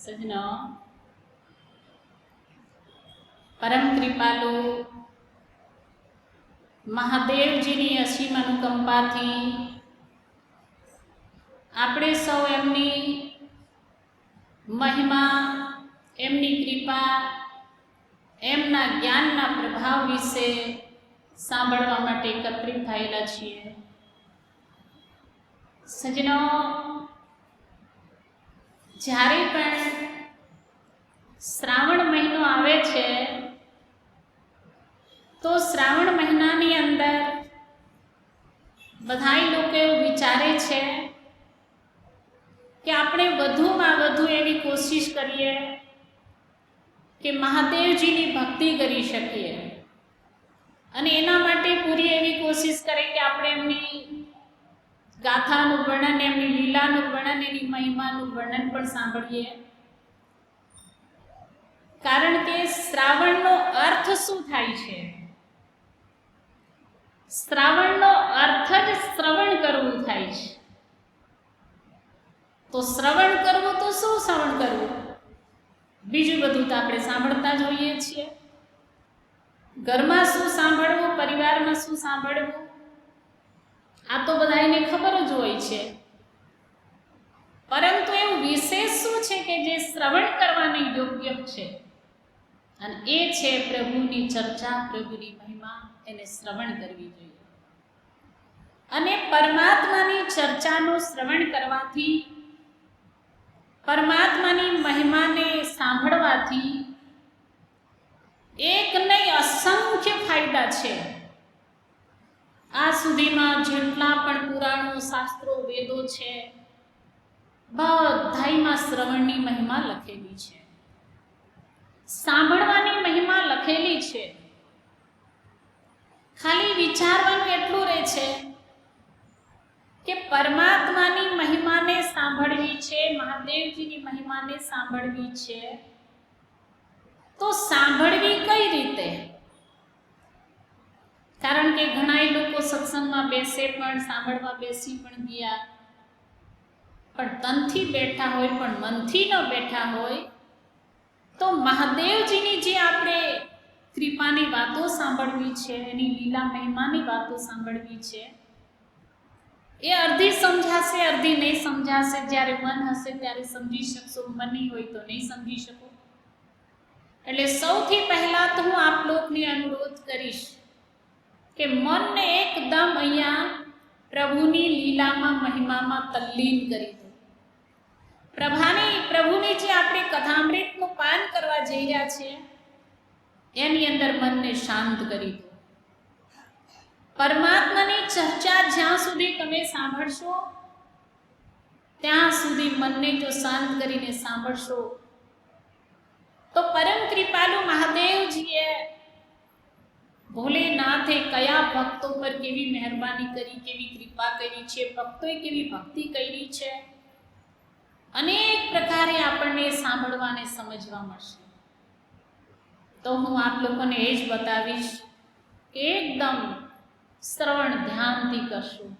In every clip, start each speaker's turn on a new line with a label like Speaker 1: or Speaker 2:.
Speaker 1: સજનો, પરમ કૃપાલુ મહાદેવજીની અસીમ અનુકંપાથી આપણે સૌ એમની મહિમા, એમની કૃપા, એમના જ્ઞાનના પ્રભાવ વિશે સાંભળવા માટે એકત્રિત થયેલા છીએ. સજનો, જ્યારે પણ શ્રાવણ મહિનો આવે છે તો શ્રાવણ મહિનાની અંદર બધાય લોકો એવું વિચારે છે કે આપણે વધુમાં વધુ એવી કોશિશ કરીએ કે મહાદેવજીની ભક્તિ કરી શકીએ, અને એના માટે પૂરી એવી કોશિશ કરે કે આપણે એમની ગાથાનું વર્ણન, એમની લીલાનું વર્ણન, એની મહિમાનું વર્ણન પણ સાંભળીએ. કારણ કે શ્રાવણનો અર્થ શું થાય છે? શ્રાવણનો અર્થ જ શ્રવણ કરવું થાય છે. તો શ્રવણ કરવું તો શું શ્રવણ કરવું? બીજું બધું તો આપણે સાંભળતા જ હોઈએ છીએ. ઘરમાં શું સાંભળવું, પરિવારમાં શું સાંભળવું, આ તો બધાને ખબર જ હોય છે. પરંતુ એવું વિશેષ શું છે કે જે શ્રવણ કરવાને યોગ્ય છે? અને એ છે પ્રભુની ચર્ચા, પ્રભુની મહિમા, એને શ્રવણ કરવી જોઈએ. અને પરમાત્માની ચર્ચાનું શ્રવણ કરવાથી, પરમાત્માની મહિમાને સાંભળવાથી એક નહીં અસંખ્ય ફાયદા છે. આ સુધીમાં જેટલા પણ પુરાણો, શાસ્ત્રો, વેદો છે, બધાયમાં શ્રવણની મહિમા લખેલી છે, સાંભળવાની મહિમા લખેલી છે. ખાલી વિચારવાનું એટલું રહે છે કે પરમાત્માની મહિમાને સાંભળવી છે, મહાદેવજીની મહિમાને સાંભળવી છે, તો સાંભળવી કઈ રીતે? કારણ કે ઘણા લોકો સત્સંગમાં બેસે પણ, સાંભળવા બેસી પણ ગયા, પણ તનથી બેઠા હોય પણ મનથી ન બેઠા હોય, તો મહાદેવજીની જે આપણે કૃપાની વાતો સાંભળવી છે, એની લીલા મહિમાની વાતો સાંભળવી છે, એ અડધી સમજાશે, અડધી નહીં સમજાશે. જ્યારે મન હશે ત્યારે સમજી શકશો, મન નહીં હોય તો નહીં સમજી શકો. એટલે સૌથી પહેલા તો હું આપ લોકોને અનુરોધ કરીશ કે મનને એકદમ અહીંયા પ્રભુની લીલામાં, મહિમામાં તલ્લીન કરી દો. પ્રભુની જે આપણે કથામૃતનું પાન કરવા જઈ રહ્યા છીએ એની અંદર મનને શાંત કરી દો. પરમાત્માની ચર્ચા જ્યાં સુધી તમે સાંભળશો ત્યાં સુધી મનને જો શાંત કરીને સાંભળશો તો પરમ કૃપાલુ મહાદેવજીએ, ભોલેનાથે કયા ભક્તો પર કેવી મહેરબાની કરી, કેવી કૃપા કરી છે, ભક્તોએ કેવી ભક્તિ કરી છે, અનેક પ્રકારે આપણને સાંભળવાને સમજવા મળશે. તો હું આપ લોકોને એ જ બતાવીશ કે એકદમ શ્રવણ ધ્યાનથી કરશું.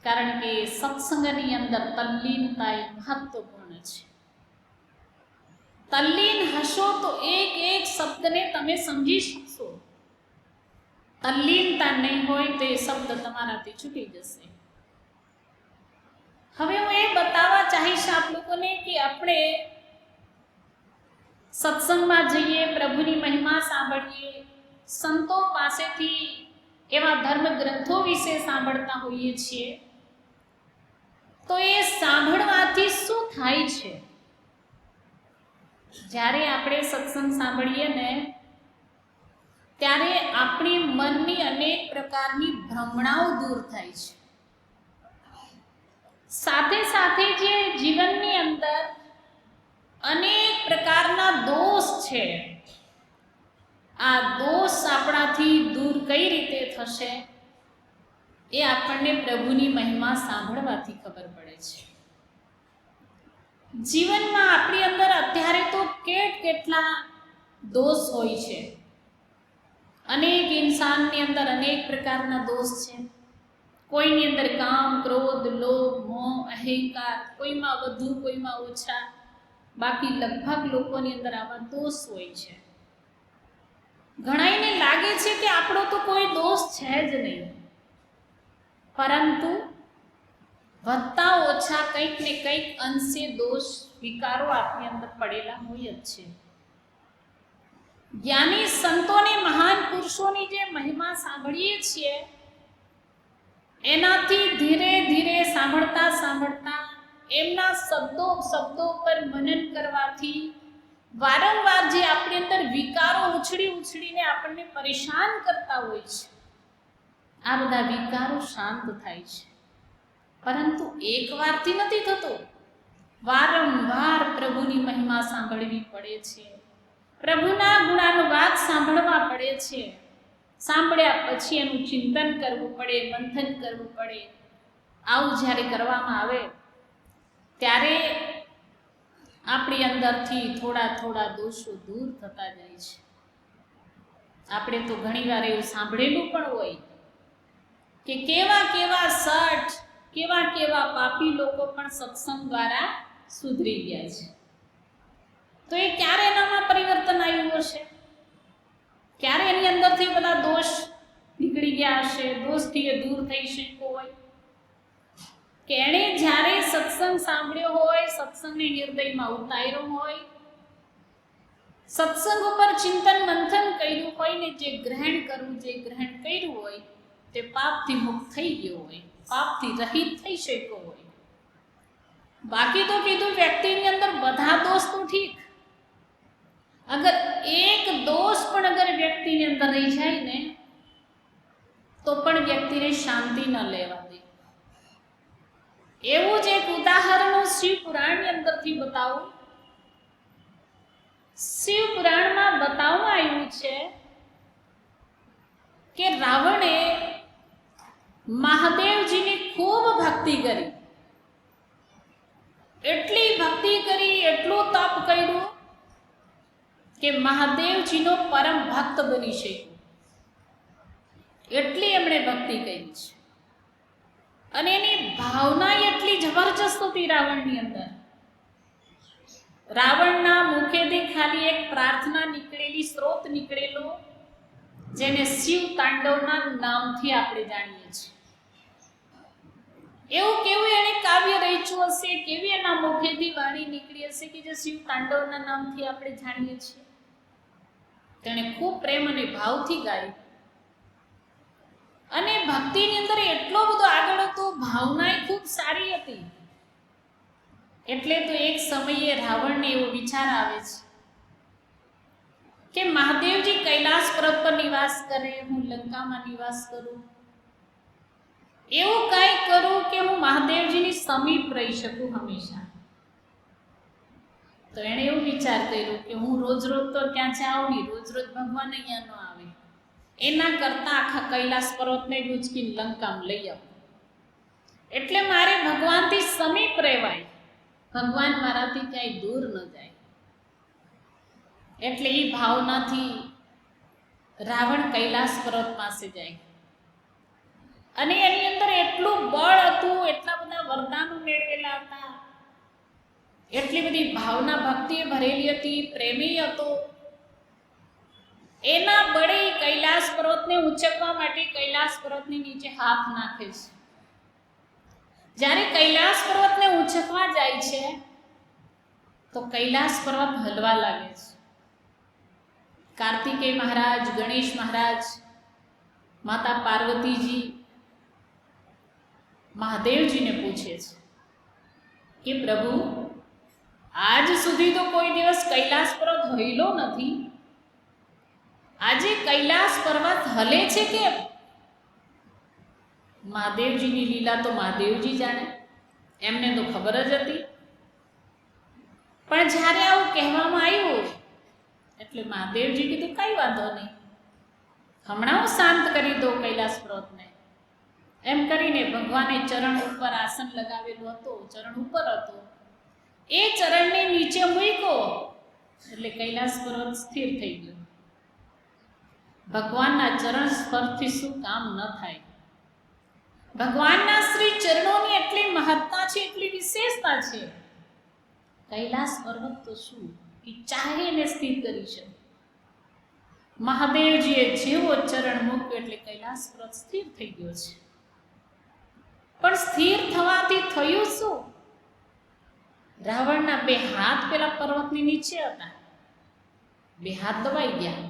Speaker 1: કારણ કે સત્સંગની અંદર તલ્લીનતા એ મહત્વપૂર્ણ છે. તલ્લીન હશો તો એક એક શબ્દને તમે સમજી શકશો. તલ્લીનતા નહીં હોય તો એ શબ્દ તમારાથી છૂટી જશે. હવે હું એ બતાવવા ચાહીશ આપ લોકોને કે આપણે સત્સંગમાં જઈએ, પ્રભુની મહિમા સાંભળીએ, સંતો પાસેથી એવા ધર્મ ગ્રંથો વિશે સાંભળતા હોઈએ છીએ, તો એ સાંભળવાથી શું થાય છે? જ્યારે આપણે સત્સંગ સાંભળીએ ને ત્યારે આપણી મનની અનેક પ્રકારની ભ્રમણાઓ દૂર થાય છે. સાથે સાથે જે જીવનની અંદર અનેક પ્રકારના દોષ છે, આ દોષ આપણાથી દૂર કઈ રીતે થશે એ આપણને પ્રભુની મહિમા સાંભળવાથી ખબર પડે છે. જીવનમાં આપણી અંદર અત્યારે તો કેટલા દોષ હોય છે. અનેક ઇન્સાનની અંદર અનેક પ્રકારના દોષ છે. કોઈની અંદર કામ, ક્રોધ, લોભ, મોહ, અહંકાર, કોઈમાં વધુ, કોઈમાં ઓછા, બાકી લગભગ લોકોની અંદર આવા દોષ હોય છે. ઘણાઈને લાગે છે કે આપણો તો કોઈ દોષ છે જ નહીં, પરંતુ વધતા ઓછા કંઈક ને કંઈક અંશે દોષ વિકારો આપની અંદર પડેલા હોય જ છે. જ્ઞાની સંતોને મહાન પુરુષોની જે મહિમા સાંભળીએ છીએ, એનાથી ધીરે ધીરે સાંભળતા સાંભળતા એમના શબ્દો પર મનન કરવાથી વારંવાર જે આપણી અંદર વિકારો ઉછળીને આપણને પરેશાન કરતા હોય છે, આ બધા વિકારો શાંત થાય છે. પરંતુ એકવારથી નથી થતો, વારંવાર પ્રભુની મહિમા સાંભળવી પડે છે, પ્રભુના ગુણાનુવાદ સાંભળવા પડે છે. સાંભળ્યા પછી એનું ચિંતન કરવું પડે, મંથન કરવું પડે. આવું જ્યારે કરવામાં આવે ત્યારે આપણી અંદરથી થોડા દોષો દૂર થતા જાય છે. આપણે તો ઘણીવાર એવું સાંભળેલું પણ હોય કે કેવા સઠ, કેવા પાપી લોકો પણ સત્સંગ દ્વારા સુધરી ગયા છે. તો એ ક્યારે એનામાં પરિવર્તન આવ્યું હશે? ક્યારે એની અંદરથી બધા દોષ નીકળી ગયા હશે, દોષથી એ દૂર થઈ શક્યો હોય? કે એણે જ્યારે સત્સંગ સાંભળ્યો હોય, સત્સંગને હૃદયમાં ઉતાર્યો હોય, સત્સંગ ઉપર ચિંતન મંથન કર્યું હોય ને જે ગ્રહણ કર્યું હોય તે પાપથી મુક્ત થઈ ગયો હોય, પાપથી રહિત થઈ શક્યો હોય. બાકી તો કીધું વ્યક્તિની અંદર બધા દોષ તો ઠીક, અગર એક દોષ પણ અગર વ્યક્તિની અંદર રહી જાય ને તો પણ વ્યક્તિને શાંતિ ન લેવા દે. એવું જ એક ઉદાહરણ હું શિવ પુરાણની અંદરથી બતાવું. શિવ પુરાણમાં બતાવવામાં આવ્યું છે કે રાવણે મહાદેવજીની ખૂબ ભક્તિ કરી, એટલી ભક્તિ કરી, એટલું તપ કર્યું કે મહાદેવજીનો પરમ ભક્ત બની શક્યો. એટલી એમણે ભક્તિ કરી છે અને એની ભાવના એટલી જબરજસ્ત હતી રાવણની અંદર. રાવણના મુખેથી ખાલી એક પ્રાર્થના નીકળેલી, સ્ત્રોત નીકળેલો, જેને શિવ તાંડવના નામથી આપણે જાણીએ છીએ. એવું કેવું એને કાવ્ય રચ્યું હશે, કેવી એના મુખેથી વાણી નીકળી હશે કે જે શિવ તાંડવના નામથી આપણે જાણીએ છીએ. તેણે ખૂબ પ્રેમ અને ભાવથી ગાયું અને ભક્તિની અંદર એટલો બધો આગળ હતો, ભાવના ખૂબ સારી હતી. એટલે તો એક સમયે રાવણને એવો વિચાર આવે છે કે મહાદેવજી કૈલાસ પર્વત પર નિવાસ કરે, હું લંકામાં નિવાસ કરું. એવું કંઈ કરું કે હું મહાદેવજીની સમીપ રહી શકું હંમેશા. તો એણે એવું વિચાર કર્યો કે હું રોજ તો ત્યાં જાઉં નહીં, રોજ ભગવાન અહીંયા ન આવે, એના કરતા આખા કૈલાસ પર્વતને ગુંચકીને લંકામાં લઈ આવું. એટલે મારે ભગવાનથી સમીપ રહેવાય, ભગવાન મારાથી ક્યાંય દૂર ન જાય. એટલે એ ભાવનાથી રાવણ કૈલાસ પર્વત પાસે જાય અને એની અંદર એટલું બળ હતું, એટલા બધા વરદાનો મેળવેલા હતા, એટલી બધી ભાવના ભક્તિએ ભરેલી હતી, પ્રેમી હતો. એના બળે કૈલાસ પર્વતને ઉંચકવા માટે કૈલાસ પર્વતની નીચે હાથ નાખે છે. જ્યારે કૈલાસ પર્વતને ઉંચકવા જાય છે તો કૈલાસ પર્વત હલવા લાગે છે. કાર્તિકેય મહારાજ, ગણેશ મહારાજ, માતા પાર્વતીજી મહાદેવજીને પૂછે છે કે પ્રભુ, આજ સુધી તો કોઈ દિવસ કૈલાસ પર્વત હલ્યો નથી, આજે કૈલાસ પર્વત હલે છે કેમ? મહાદેવજીની લીલા તો મહાદેવજી જાણે, એમને તો ખબર જ હતી. પણ જ્યારે આવું કહેવામાં આવ્યું એટલે મહાદેવજી કીધું કઈ વાંધો નહીં, હમણાં હું શાંત કરી દઉં કૈલાસ પર્વતને. એમ કરીને ભગવાને ચરણ ઉપર આસન લગાવેલું હતું, ચરણ ઉપર હતો, એ ચરણને નીચે મૂક્યો એટલે કૈલાસ પર્વત સ્થિર થઈ ગયો. ભગવાનના ચરણ સ્પર્શથી શું કામ ન થાય? ભગવાનના શ્રી ચરણોની એટલી મહત્તા છે, એટલી વિશેષતા છે. કૈલાસ પર્વત તો શું, એ ચાહે એને સ્થિર કરી શકે. મહાદેવજીએ જેવો ચરણ મૂક્યો એટલે કૈલાસ પર્વત સ્થિર થઈ ગયો છે. પણ સ્થિર થવાથી થયું શું? રાવણના બે હાથ પેલા પર્વતની નીચે હતા, બે હાથ દબાઈ ગયા.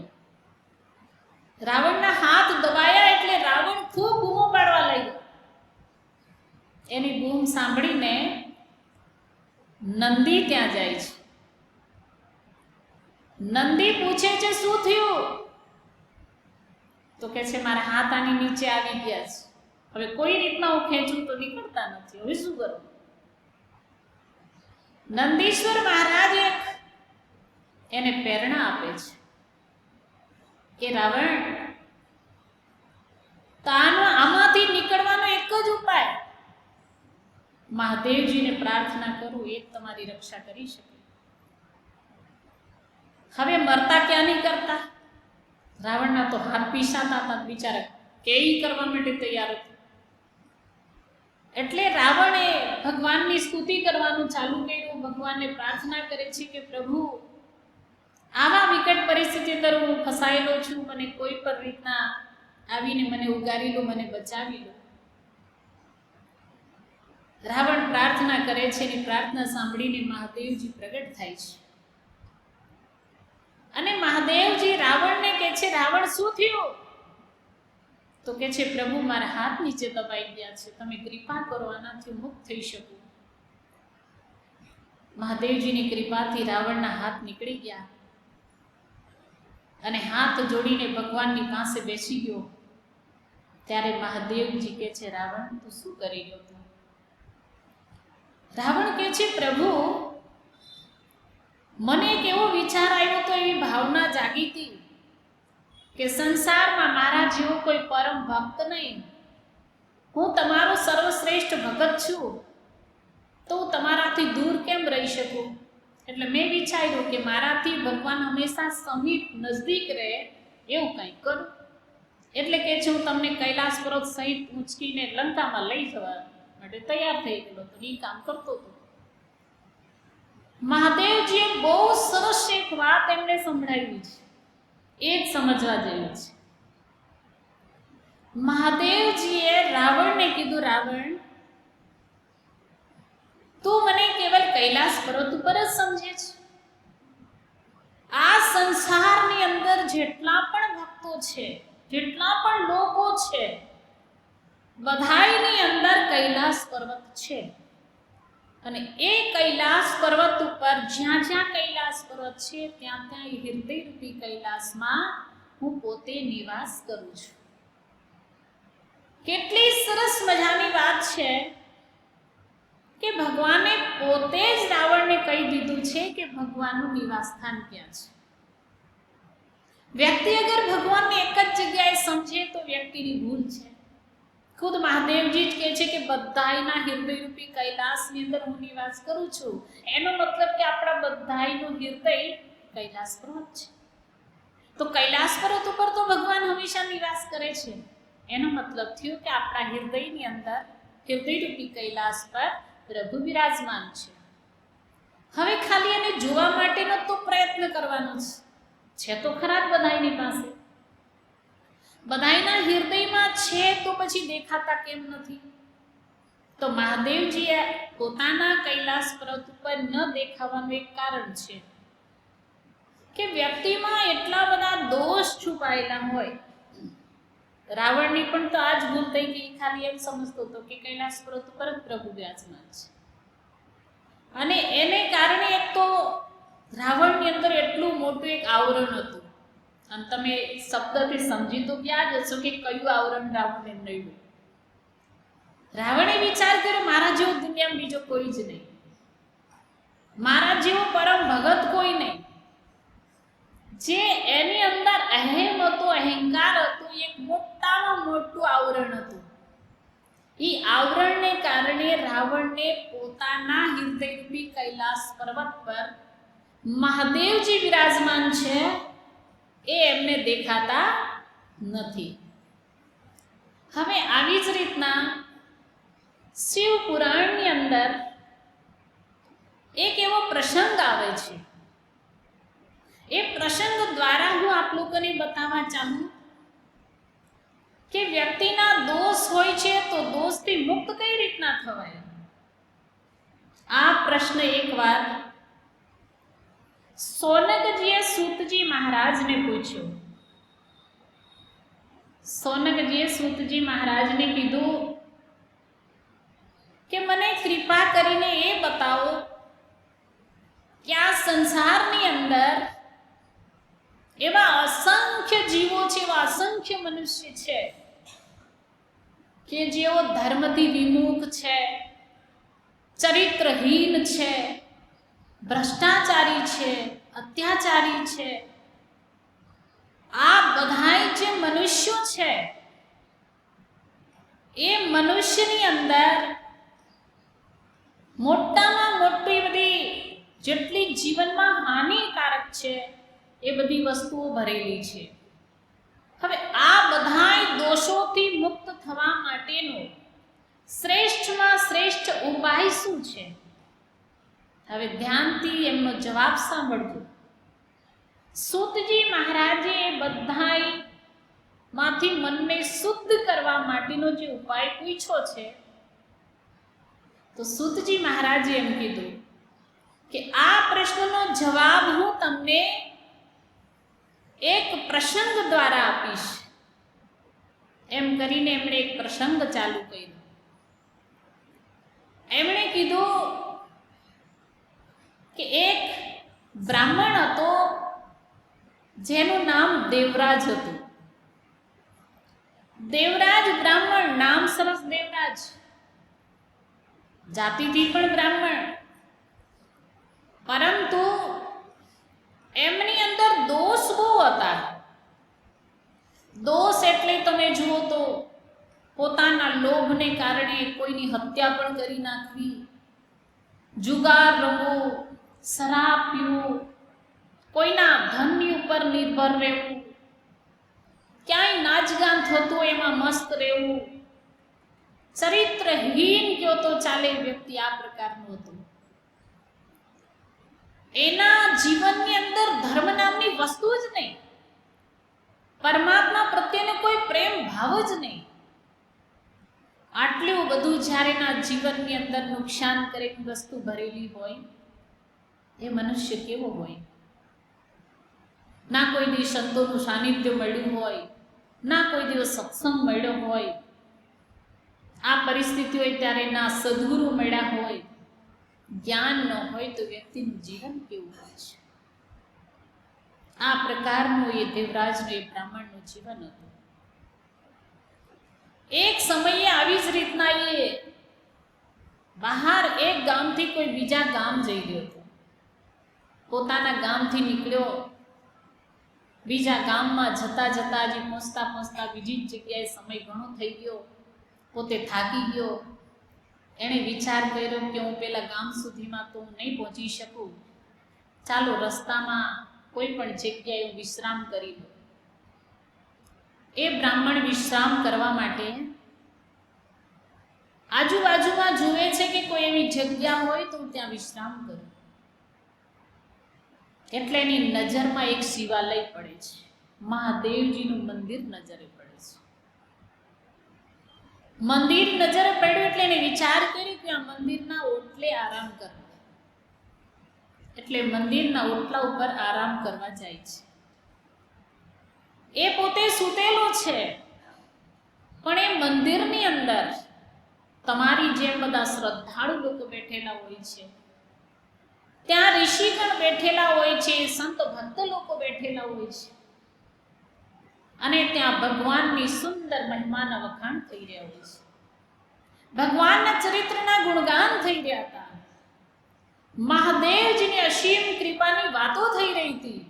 Speaker 1: રાવણના હાથ દબાયા એટલે રાવણ ખૂબ બૂમો પાડવા લાગ્યો. એની બૂમ સાંભળીને નંદી ત્યાં જાય છે. નંદી પૂછે છે શું થયું? તો કે છે મારા હાથ આની નીચે આવી ગયા છે, હવે કોઈ રીતના હું ખેંચું તો નીકળતા નથી, હવે શું કરું? નંદીશ્વર મહારાજ એને પ્રેરણા આપે છે કે રાવણ, આમાંથી નીકળવાનો એક જ ઉપાય, મહાદેવજીને પ્રાર્થના કરું, એ તમારી રક્ષા કરી શકે. હવે મરતા ક્યાં નહીં કરતા, રાવણના તો હાથ પીસાતા હતા, બિચારા કેઈ કરવા માટે તૈયાર હતા. એટલે રાવણે ભગવાનની સ્તુતિ કરવાનું ચાલુ કર્યું, ભગવાનને પ્રાર્થના કરે છે કે પ્રભુ, આવા વિકટ પરિસ્થિતિ અંદર હું ફસાયેલો છું, મને કોઈ પણ રીતના આવીને મને ઉગારી લો, મને બચાવી લો. રાવણ પ્રાર્થના કરે છે, એની પ્રાર્થના સાંભળીને મહાદેવજી પ્રગટ થાય છે. અને મહાદેવજી રાવણને કહે છે, રાવણ શું થયું? તો કે છે પ્રભુ, મારા હાથ નીચે દબાઈ ગયા છે, તમે કૃપા કરો, આનાથી મુક્ત થઈ શકું. મહાદેવજીની કૃપાથી રાવણના હાથ નીકળી ગયા અને હાથ જોડીને ભગવાનની પાસે બેસી ગયો. ત્યારે મહાદેવજી કહે છે, રાવણ તું શું કરી રહ્યો હતો? રાવણ કહે છે, પ્રભુ, મને એક એવો વિચાર આવ્યો તો, એવી ભાવના જાગી હતી કે સંસારમાં મારા જેવો કોઈ પરમ ભક્ત નહીં, હું તમારો સર્વશ્રેષ્ઠ ભગત છું, તો હું તમારાથી દૂર કેમ રહી શકું? એટલે મેં વિચાર્યું કે મારાથી ભગવાન હંમેશા સમીપ નજદીક રહે એવું કંઈક કરું. એટલે કે છે હું તમને કૈલાસ પર્વત સહિત ઉંચકીને લંકામાં લઈ જવા માટે તૈયાર થઈ ગયો, તો એ કામ કરતો હતો. મહાદેવજીએ બહુ સરસ એક વાત એમને સંભળાવી છે, એ જ સમજવા જેવું છે. મહાદેવજીએ રાવણને કીધું, રાવણ, તું મને કેવલ કૈલાસ પર્વત ઉપર જ સમજે છે. આ સંસારની અંદર જેટલા પણ ભક્તો છે, જેટલા પણ લોકો છે, બધાયની અંદર કૈલાસ પર્વત છે. અને એ કૈલાસ પર્વત ઉપર જ્યાં જ્યાં કૈલાસ પર્વત છે, ત્યાં ત્યાં હૃદયરૂપી કૈલાસમાં હું પોતે નિવાસ કરું છું. કેટલી સરસ મજાની વાત છે કે ભગવાને પોતે જ રાવણને કહી દીધું છે કે ભગવાનનું નિવાસ સ્થાન ક્યાં છે. વ્યક્તિ અગર ભગવાનને એક જ જગ્યાએ સમજે તો વ્યક્તિની ભૂલ છે. ખુદ મહાદેવજી જ કહે છે કે બધાયના હૃદયરૂપી કૈલાસની અંદર હું નિવાસ કરું છું. એનો મતલબ કે આપણા બધાયનું હૃદય કૈલાસ પર્વત છે. તો કૈલાસ પર્વત ઉપર તો ભગવાન હંમેશા નિવાસ કરે છે. એનો મતલબ થયો કે આપણા હૃદયની અંદર હૃદયરૂપી કૈલાસ પર પ્રભુ બિરાજમાન છે. હવે ખાલી એને જોવા માટેનો તો પ્રયત્ન કરવાનો છે તો ખરા બધાયની પાસે, બધાયના હૃદયમાં છે, તો પછી દેખાતા કેમ નથી? તો મહાદેવજીએ પોતાના કૈલાસ પર્વત ઉપર ન દેખાવાનું એક કારણ છે કે વ્યક્તિમાં એટલા બધા દોષ છુપાયેલા હોય. રાવણની પણ તો આ જ ભૂલ થઈ ગઈ, ખાલી એમ સમજતો હતો કે કૈલાસ પર્વત ઉપર જ પ્રભુ બિરાજમાન છે. અને એને કારણે એક તો રાવણની અંદર એટલું મોટું એક આવરણ હતું. અને તમે શબ્દથી સમજી તો ગયા જ હશો કે કયું આવરણ રાવણને નડ્યું. રાવણે વિચાર કર્યો, મારા જેવો દુનિયામાં બીજો કોઈ જ નહીં, મારા જેવો પરમ ભગત કોઈ નહીં. જે એની અંદર અહેમ હતો, અહંકાર હતો, એક મોટામાં મોટું આવરણ હતું. એ આવરણને કારણે રાવણને પોતાના હૃદયરૂપી કૈલાસ પર્વત પર મહાદેવજી બિરાજમાન છે એ એમને દેખાતા નથી. હવે આવી જ રીતના શિવ પુરાણની અંદર એક એવો પ્રસંગ આવે છે. એ પ્રસંગ દ્વારા હું આપ લોકોને બતાવવા ચાહું કે વ્યક્તિના દોષ હોય છે તો દોષથી મુક્ત કઈ રીતના થવાય. આ પ્રશ્ન એકવાર સોનકજીએ સૂતજી મહારાજને પૂછ્યો. સોનકજીએ સૂતજી મહારાજને કીધું કે મને કૃપા કરીને એ બતાવો કે આ સંસારની અંદર એવા અસંખ્ય જીવો છે, એવા અસંખ્ય મનુષ્ય છે કે જેઓ ધર્મથી વિમુખ છે, ચરિત્રહીન છે, ભ્રષ્ટાચારી છે, અત્યાચારી છે. આ બધાય જે મનુષ્યો છે એ મનુષ્યની અંદર મોટામાં મોટી બધી જેટલી જીવનમાં હાનિકારક છે એ બધી વસ્તુઓ ભરેલી છે. હવે આ બધાય દોષોથી મુક્ત થવા માટેનો શ્રેષ્ઠમાં શ્રેષ્ઠ ઉપાય શું છે? હવે ધ્યાનથી એમનો જવાબ સાંભળજો. સૂતજી મહારાજે બધાય માંથી મનને શુદ્ધ કરવા માટેનો જે ઉપાય પૂછ્યો છે, તો સૂતજી મહારાજે એમ કીધું કે આ પ્રશ્નનો જવાબ હું તમને એક પ્રસંગ દ્વારા આપીશ. એમ કરીને એમણે એક પ્રસંગ ચાલુ કર્યો. એમણે કીધું કે એક બ્રાહ્મણ હતો જેનું નામ દેવરાજ હતું. દેવરાજ બ્રાહ્મણ, નામ સરસ દેવરાજ, જાતિથી પણ બ્રાહ્મણ, પરંતુ એમની અંદર દોષ બહુ હતા. દોષ એટલે તમે જુઓ તો પોતાના લોભને કારણે કોઈની હત્યા પણ કરી નાખવી, જુગાર રમવો, શરાબ પીવો, કોઈના ધનની ઉપર નિર્ભર રહેવું, ક્યાંય નાચગાન થતું એમાં મસ્ત રહેવું, ચરિત્રહીન કયો તો ચાલે વ્યક્તિ આ પ્રકારનું હતું. એના જીવનની અંદર ધર્મ નામની વસ્તુ જ નહીં, પરમાત્મા પ્રત્યેનો કોઈ પ્રેમ ભાવ જ નહીં. આટલું બધું જ્યારે એના જીવનની અંદર નુકસાન કરેલી વસ્તુ ભરેલી હોય, એ મનુષ્ય કેવો હોય? ના કોઈ દિવસ સંતોનું સાનિધ્ય મળ્યું હોય, ના કોઈ દિવસ સત્સંગ મળ્યો હોય. આ પરિસ્થિતિ હોય ત્યારે ના સદગુરુ મળ્યા હોય, જ્ઞાન ન હોય તો વ્યક્તિનું જીવન કેવું હોય છે? આ પ્રકારનું એ દેવરાજનું, એ બ્રાહ્મણનું જીવન હતું. એક સમયે આવી જ રીતના એ બહાર એક ગામથી કોઈ બીજા ગામ જઈ રહ્યો હતો. પોતાના ગામથી નીકળ્યો, બીજા ગામમાં જતા જતા હજી પહોંચતા પહોંચતા બીજી જ જગ્યાએ સમય ઘણો થઈ ગયો. પોતે થાકી ગયો. એણે વિચાર કર્યો કે હું પેલા ગામ સુધીમાં તો હું નહીં પહોંચી શકું, ચાલો રસ્તામાં કોઈ પણ જગ્યાએ હું વિશ્રામ કરી લઉં. એ બ્રાહ્મણ વિશ્રામ કરવા માટે આજુબાજુમાં જુએ છે કે કોઈ એવી જગ્યા હોય તો હું ત્યાં વિશ્રામ કરું. એટલે એની નજરમાં એક શિવાલય પડે છે, મહાદેવજીનું મંદિર નજરે પડે છે. મંદિર નજરે પડ્યું એટલે એને વિચાર કર્યો કે આ મંદિરના ઓટલે આરામ કરવો. એટલે મંદિરના ઓટલા ઉપર આરામ કરવા જાય છે. એ પોતે સૂતેલો છે, પણ એ મંદિરની અંદર તમારી જેમ બધા શ્રદ્ધાળુ લોકો બેઠેલા હોય છે, ત્યાં ઋષિગણ બેઠેલા હોય છે, સંત ભક્ત લોકો બેઠેલા હોય છે, અને ત્યાં ભગવાનની સુંદર મહિમાના વખાણ થઈ રહ્યા હોય છે. ભગવાનના ચરિત્રના ગુણગાન થઈ રહ્યા હતા. મહાદેવજીની અસીમ કૃપાની વાતો થઈ રહી હતી.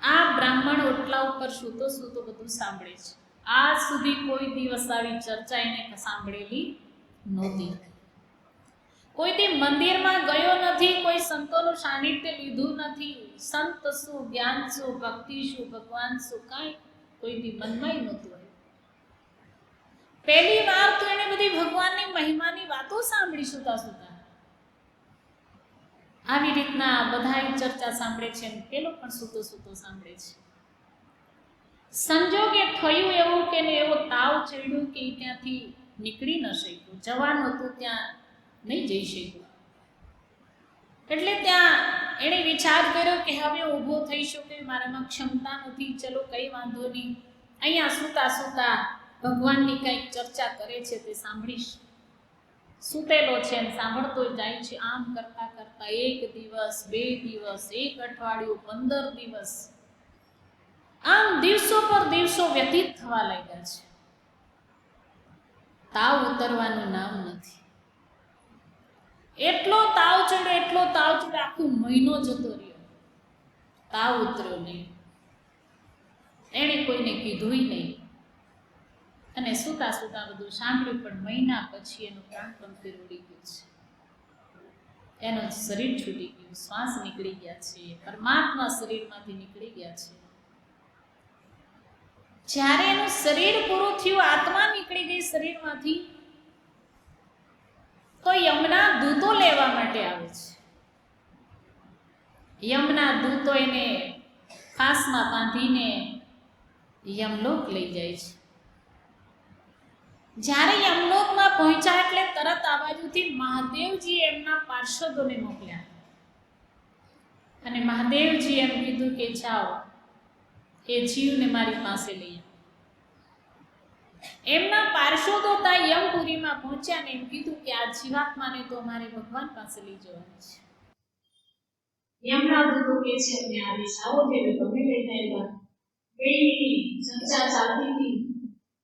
Speaker 1: આ બ્રાહ્મણ ઓટલા ઉપર સૂતો સૂતો બધું સાંભળે છે. આજ સુધી કોઈ દિવસ આવી ચર્ચા એને સાંભળેલી નહોતી. કોઈ દી મંદિરમાં ગયો નથી, કોઈ સંતોનું સાનિધ્ય લીધું નથી. સંત શું, જ્ઞાન શું, ભક્તિ શું, ભગવાન શું, કાંઈ કોઈ દી મનમાં નહોતું. પહેલી વાર તો એને બધી ભગવાનની મહિમાની વાતો સાંભળી સુતા સુતા. આવી રીતના બધાય ચર્ચા સાંભળે છે અને પેલો પણ સૂતો સૂતો સાંભળે છે. સંજોગે થયું એવું કે એવો તાવ ચડ્યો કે ત્યાંથી નીકળી ન શક્યું, જવાનું હતું ત્યાં નહીં જઈ શક્યું. એટલે ત્યાં એણે વિચાર કર્યો કે હવે ઊભો થઈ શકે, મારામાં ક્ષમતા નથી, ચલો કઈ વાંધો નહીં, અહીંયા સૂતા સૂતા ભગવાનની કંઈક ચર્ચા કરે છે તે સાંભળીશ. સૂતેલો છે અને સાંભળતો જાય છે. આમ કરતા કરતા 1 દિવસ, 2 દિવસ, 1 અઠવાડિયું, 15 દિવસ, આમ દિવસો પર દિવસો વ્યતીત થવા લાગ્યા છે. તાવ ઉતરવાનું નામ નથી. એટલો તાવ ચડ્યો, આખો મહિનો જતો રહ્યો, તાવ ઉતર્યો નહીં. એણે કોઈને કીધું નહીં અને સૂતા સૂતા બધું સાંભળ્યું. પણ મહિના પછી એનું પ્રાણ પંખી ઉડી ગયું છે, એનું શરીર છૂટી ગયું, શ્વાસ નીકળી ગયા છે, પરમાત્મા શરીરમાંથી નીકળી ગયા છે. જ્યારે એનું શરીર પૂરું થયું, આત્મા નીકળી ગઈ શરીરમાંથી, તો યમના દૂતો લેવા માટે આવે છે. યમના દૂતો એને ફાંસમાં બાંધીને યમલોક લઈ જાય છે. જ્યારે યમલોકમાં પહોંચ્યા એટલે તરત આ બાજુથી મહાદેવજી એમના પાર્ષદોને મોકલ્યા અને મહાદેવજી એમ કીધું કે જાઓ, એ જીવને મારી પાસે લઈ આવો. એમના પાર્ષદો ત્યાં યમપુરીમાં પહોંચ્યા ને એમ કીધું કે આ જીવાત્માને તો અમારે ભગવાન પાસે લઈ જવાની છે. યમના દૂતો કે છે અમને આદેશ આવો દેવે, ગમે લઈને આવ્યા. બેની ચર્ચા ચાલતી હતી,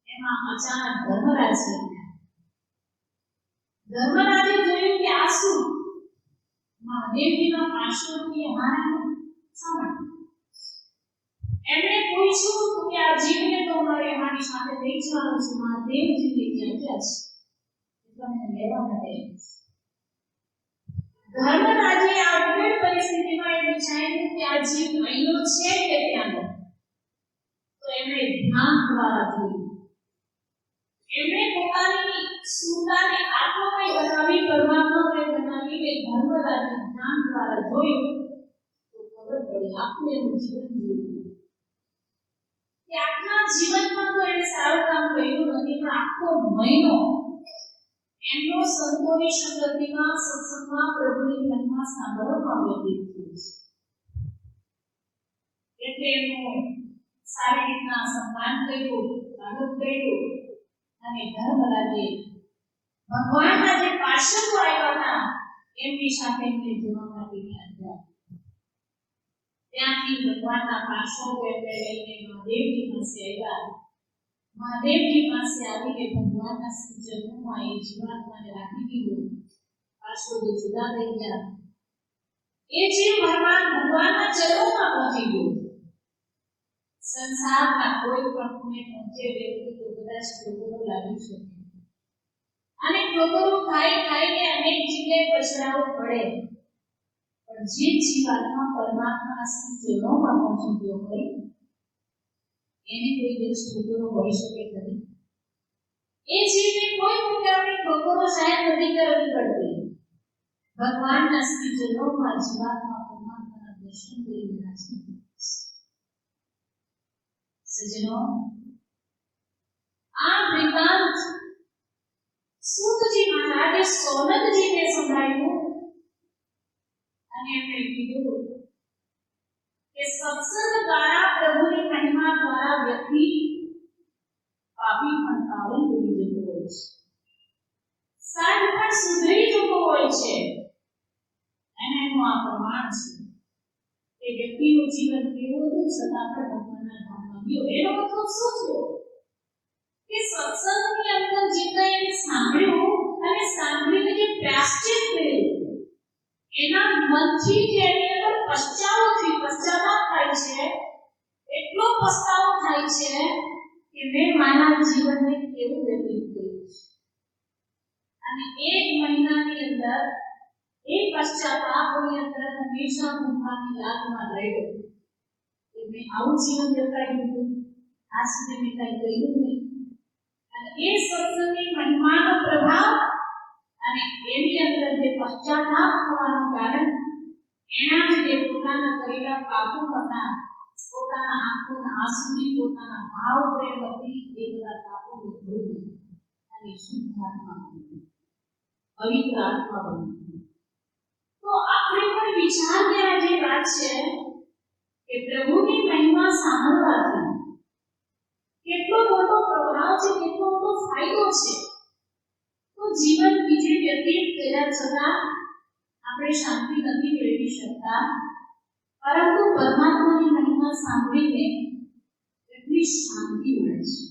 Speaker 1: એમાં અચાનક ધર્મરાજ ધર્મરાજે જોયું કે આ શું, મહાદેવજીના પાર્ષદોની અમારા સામે. એમણે પૂછ્યું કે આ જીવને તો અમારે અમારી સાથે લઈ જવાનું છે, મહાદેવજી ક્યાં ગયા છે, એટલે લેવા માટે. ધર્મરાજે આ વિકટ પરિસ્થિતિમાં એ વિચાર્યું કે આ જીવ અહીંનો છે કે ત્યાંનો. તો એમણે ધ્યાન દ્વારા જોયું. એમણે પોતાની સુરતાને આત્મમય બનાવી, પરમાત્મામય બનાવીને ધર્મરાજે ધ્યાન દ્વારા જોયું તો ખબર પડી આખું એનું જીવન જોયું. આખા જીવનમાં તો એને સારું કામ કર્યું નથી, પણ આખો મહિનો એમનો સંતોની સંગતિમાં, સત્સંગમાં, પ્રભુની મહિમા સાંભળવામાં વ્યતીત થયો છે. એટલે એમનું સારી રીતના સન્માન કર્યું, સ્વાગત કર્યું અને ધર્મરાજે ભગવાનના જે પાર્ષદો આવ્યા હતા એમની સાથે એમને જોવા માટે ગયા. ત્યાંથી ભગવાનના પાર્ષદો એમને લઈને મહાદેવજી પાસે આવ્યા. મહાદેવજી પાસે આવીને ભગવાનના ચરણોમાં એ જીવાત્માને રાખી દીધું. પાર્ષદો જુદા થઈ ગયા. એ જીવ ભગવાનના ચરણોમાં પહોંચી ગયો. સંસારના કોઈ પણ ખૂણે પહોંચે વ્યક્તિ તો કદાચ ઠોકરો લાગી શકે અને ઠોકરો ખાઈને અનેક જગ્યાએ પછડાવો પડે. પણ જે જીવાત્મા પરમાત્માના ચરણોમાં પહોંચી ગયો હોય એને કોઈ દિવસ ઠોકરો હોઈ શકે નહીં. એ જીવને કોઈ પ્રકારની ઠોકરો શાયદ નથી કરવી પડતી. ભગવાનના ચરણોમાં જીવાત્મા પરમાત્માના દર્શન કરી રહ્યા છે. સજ્જનો, આ વૃત્તાંત સૂતજી મહારાજે સોનકજીને સંભળાવ્યું અને એમણે કીધું કે સત્સંગ દ્વારા, પ્રભુની મહિમા દ્વારા વ્યક્તિ પાપી પણ પાવન બની જતો હોય છે, સાધુ પણ સુધરી જતો હોય છે. અને એનું આ પ્રમાણ છે કે વ્યક્તિનું જીવન કેવું હતું છતાં પણ ભગવાનના ધામમાં ગયો. એનો મતલબ શું થયો કે સત્સંગની અંદર જે કંઈ એને સાંભળ્યું અને સાંભળીને જે પ્રાયશ્ચિત કર્યું એના મનથી જે એની અંદર પશ્ચાતાપ થાય છે, એટલો પસ્તાવો થાય છે કે મેં માનવ જીવનને કેવું વ્યતીત કર્યું છે. અને 1 મહિનાની અંદર એ પશ્ચાતાપની અંદર હંમેશા ભગવાનની યાદમાં રહ્યો કે મેં આવું જીવન વ્યતીત કર્યું, આ સુધી મેં કંઈ કર્યું નહીં. અને એ સત્સંગની મહિમાનો પ્રભાવ અને એની અંદર જે પશ્ચાતાપ થવાનું કારણ એના જ પોતાના કરેલા પાપો હતા, પોતાના આંખોના આંસુથી, પોતાના ભાવ પ્રેમથી એ બધા પાપોને ધોઈ અને શુદ્ધ આત્મા બની, પવિત્ર આત્મા બની. તો આપણે પણ વિચારને આજે વાત છે કે પ્રભુની મહિમા સાંભળવાથી કેટલો મોટો પ્રભાવ છે, કેટલો મોટો ફાયદો છે. તો જીવન બીજે વ્યતીત કર્યા છતાં આપણે શાંતિ નથી મેળવી શકતા, પરંતુ પરમાત્માની મહિમા સાંભળીને એટલી શાંતિ મળે છે.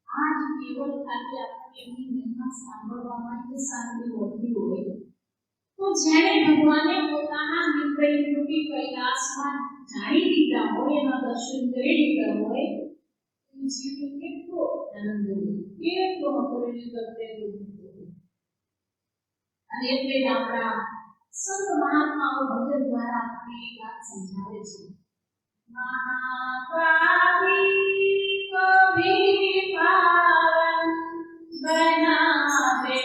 Speaker 1: આજ કેવલ ખાલી આપણને એમની મહિમા સાંભળવામાં જ શાંતિ મળતી હોય, તો જેણે ભગવાને પોતાના નિર્દયી કૈલાસમાં જાણી લીધા હોય, એના દર્શન કરી લીધા હોય, જીવને કેટલો આનંદ હોય, કેટલો અપરિણિત કરતે. અને એટલે જ આપણા સંત મહાત્માઓ ભજન દ્વારા આપણને એક વાત સમજાવે છે, મહાપાપી કભી પાવન બનાવે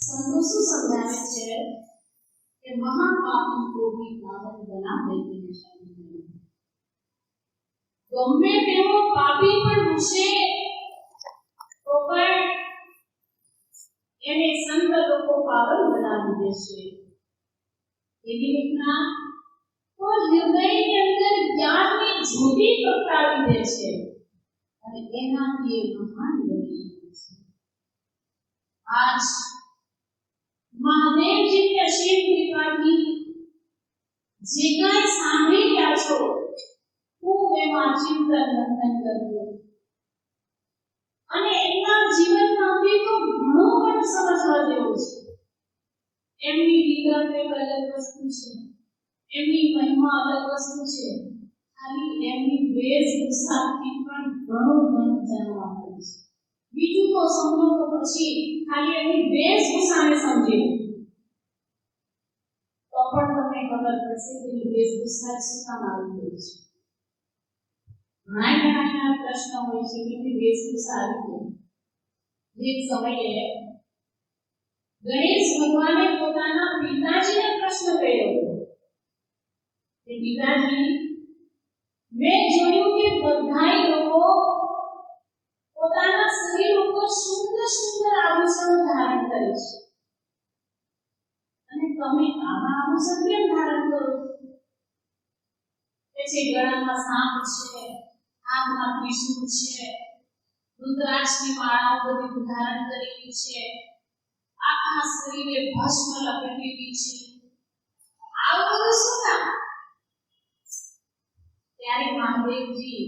Speaker 1: સંતો શું સમજાવે છે કે મહાપાપી કો ભી પાવન બના દેતે હૈ. ગમે તેવો પાપી પણ હશે તો પણ એને સંત લોકો પાવન બનાવી દેશે. એવી રીતના તો હૃદયની અંદર જ્ઞાનની જ્યોતિ પ્રગટાવી દે છે અને એનાથી એ મહાન બની શકે છે. આજ મહાદેવજીની અસીમ કૃપાથી જે કાંઈ સાંભળી રહ્યા છો, ખૂબ એમાં ચિંતન મંથન કરવું અને એમના જીવનમાંથી તો ઘણું પણ સમજવા જેવું છે. એમની વિગત એક અલગ વસ્તુ છે, એમની મહિમા અલગ વસ્તુ છે. ખાલી એમની વેશભૂષાથી પણ ઘણું જાણવા મળે છે. બીજું તો સમજો તો પછી ખાલી એમની વેશભૂષાને સમજી તો પણ તમને ખબર પડશે કે એની વેશભૂષા શું કામ આવી ગઈ છે. ઘણા પ્રશ્ન હોય છે કે એની વેશભૂષા આવી ગઈ. એક સમયે ગણેશ ભગવાને પોતાના પિતાજીને પ્રશ્ન કર્યો કે પિતાજી, મેં જોયું કે બધા લોકો પોતાના શરીર ઉપર સુંદર સુંદર આભૂષણો ધારણ કરે છે અને તમે આવા આભૂષણ કેમ ધારણ કરો છો? કે ગળામાં સાપ છે, હાથમાં ત્રિશૂળ છે, રુદ્રાક્ષની માળાઓ બધી ધારણ કરેલી છે, આખા શરીરે ભસ્મ લપેટેલી છે. આવું બધું શું કામ? ત્યારે મહાદેવજી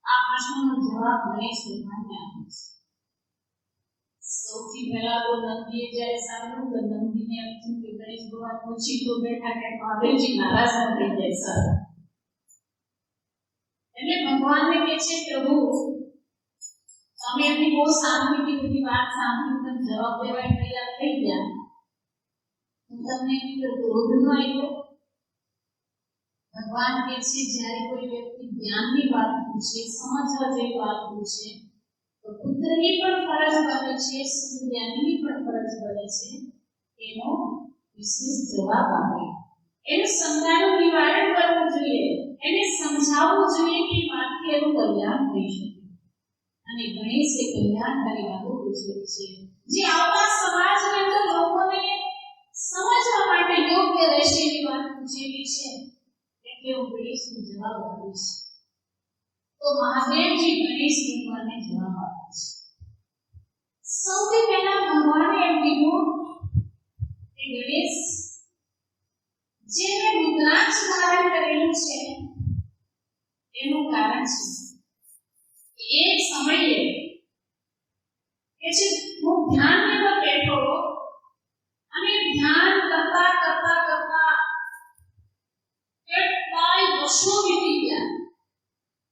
Speaker 1: આ પ્રશ્નનો જવાબ ગણેશ ભગવાનને આપે છે. સૌથી પહેલા તો નંદીએ જ્યારે સાંભળ્યું તો નંદીને એમ થયું કે ગણેશ ભગવાન પૂછી તો બેઠા કે મહાદેવજી નારાજ ન થઈ જાય સર. એટલે ભગવાનને કહે છે, પ્રભુ તમે એમની બહુ શાંતિથી બધી વાત સાંભળી તમે જવાબ દેવા તૈયાર થઈ ગયા, હું તમને એની પર ક્રોધ ન આવ્યો? ભગવાન કહે છે, જ્યારે કોઈ વ્યક્તિ જ્ઞાનની વાત પૂછે, સમજવા જેવી વાત પૂછે તો પુત્રની પણ ફરજ બને છે, જ્ઞાનની પણ ફરજ બને છે એનો વિશેષ જવાબ આપે, એનું શંકાનું નિવારણ કરવું જોઈએ. એને સમજાવવું જોઈએ કે વાતથી એનું કલ્યાણ થઈ શકે. અને ગણેશ એ કલ્યાણકારી વાતો પૂછેલી છે જે આવતા સમાજની અંદર લોકોને સમજવા માટે યોગ્ય રહેશે એવી વાત પૂછેલી છે. એટલે હું ગણેશનો જવાબ આપીશ. તો મહાદેવજી ગણેશ ભગવાનને જવાબ આપે છે. સૌથી પહેલા ભગવાને એમ કીધું કે ગણેશ જે મેં રુદ્રાક્ષ ધારણ કરેલું છે એનું કારણ છે એ સમયે કે જે હું ધ્યાનની અંદર બેઠો અને ધ્યાન કરતા કરતા કરતા કેટલાય વર્ષો વીતી ગયા,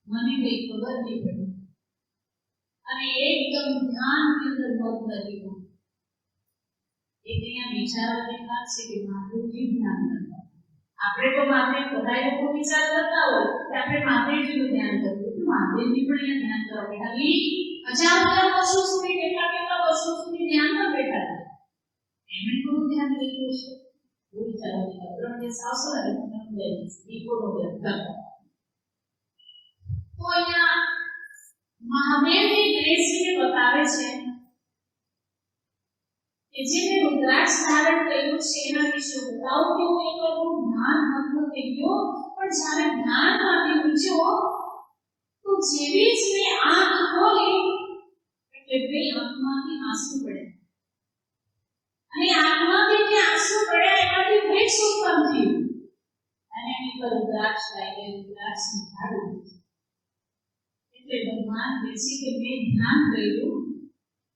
Speaker 1: મને કઈ ખબર નહીં પડી અને એકદમ ધ્યાનની અંદર મગ્ન રહ્યો. એક અહીંયા વિચારો દેખાય છે કે મહાદેવજી ધ્યાન કરતા. આપણે તો મહાદેવ બધા લોકો વિચાર કરતા હોય કે આપણે મહાદેવજીનું ધ્યાન કરવું, તો મહાદેવજી પણ અહીંયા ધ્યાન કરવા બેઠા. હજાર વર્ષો સુધી કેટલા વર્ષો સુધી ધ્યાનમાં બેઠા હતા. એમણે થોડું ધ્યાન લીધું છે. એવું વિચારો દેખાય. 3 દિવસ આવશો ને ઈકોનો ધ્યાન કરતા. તો અહીંયા મહાદેવજી ગણેશજીને બતાવે છે કે જે મેં રુદ્રાક્ષ ધારણ કર્યું છે એના વિશે બતાવું કે હું એકલું ધ્યાન મગ્ન થઈ ગયો. પણ જ્યારે ધ્યાનમાંથી ઉઠ્યો તો જેવી જ મેં આંખ ખોલી એટલે બે આંખમાંથી આંસુ પડ્યા અને આંખમાંથી જે આંસુ પડ્યા એમાંથી વૃક્ષ ઉત્પન્ન થયું અને એની પર રુદ્રાક્ષ લાગી રુદ્રાક્ષનું ઝાડ ઉગ્યું. એટલે ભગવાન કહે છે કે મેં ધ્યાન કર્યું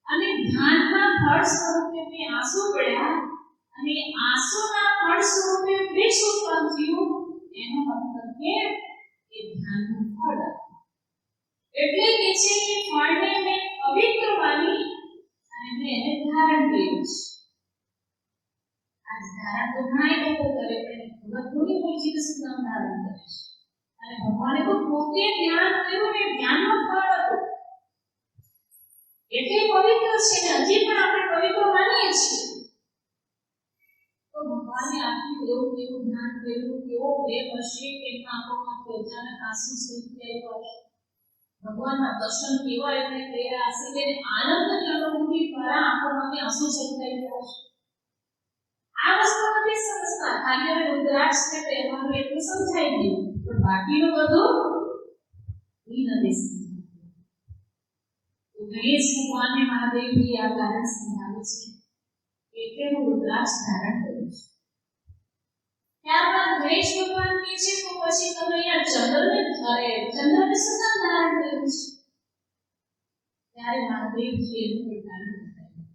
Speaker 1: અને ધ્યાનના ફળ સ્વરૂપે મેં આંસુ પડ્યા અને આંસુના ફળ સ્વરૂપે વૃક્ષ ઉત્પન્ન થયું. એનો મતલબ કે ધ્યાનનું ફળ. એટલે કે છે કે ફળને મેં પવિત્ર માની અને મેં એને ધારણ કર્યું છે. આ ધારણ તો ઘણા લોકો કરે પણ ખબર થોડી કોઈ ચીજ નામ ધારણ કરે છે. અને ભગવાને તો પોતે ધ્યાન કર્યું ને જ્ઞાનનું ફળ હતું એટલે પવિત્ર છે ને હજી પણ આપણે પવિત્ર માનીએ છીએ. તો ભગવાને આપ્યું એવું ધ્યાન કર્યું કેવો પ્રેમ હશે કે એમના આંખોમાંથી અચાનક આંસુ છલકી આવ્યા હશે. ભગવાનના દર્શન કેવા એમને કર્યા હશે કે આનંદની અનુભૂતિ દ્વારા આંખોમાંથી આંસુ છલકાઈ ગયા હશે. આ વસ્તુ નથી સમજતા. ખાલી હવે રુદ્રાક્ષને પહેરવાનું એટલું સમજાઈ ગયું પણ બાકીનું બધું એ નથી સમજાતું. ગણેશ ભગવાનને મહાદેવજી આ કારણ સમજાવે છે એટલે હું રુદ્રાક્ષ ધારણ કરું છું. ત્યારબાદ ગણેશ ભગવાન કહે છે તો પછી તમે અહીંયા ચંદ્રને શું કામ ધારણ કર્યું છે? ત્યારે મહાદેવજી એનું ધારણ કર્યું.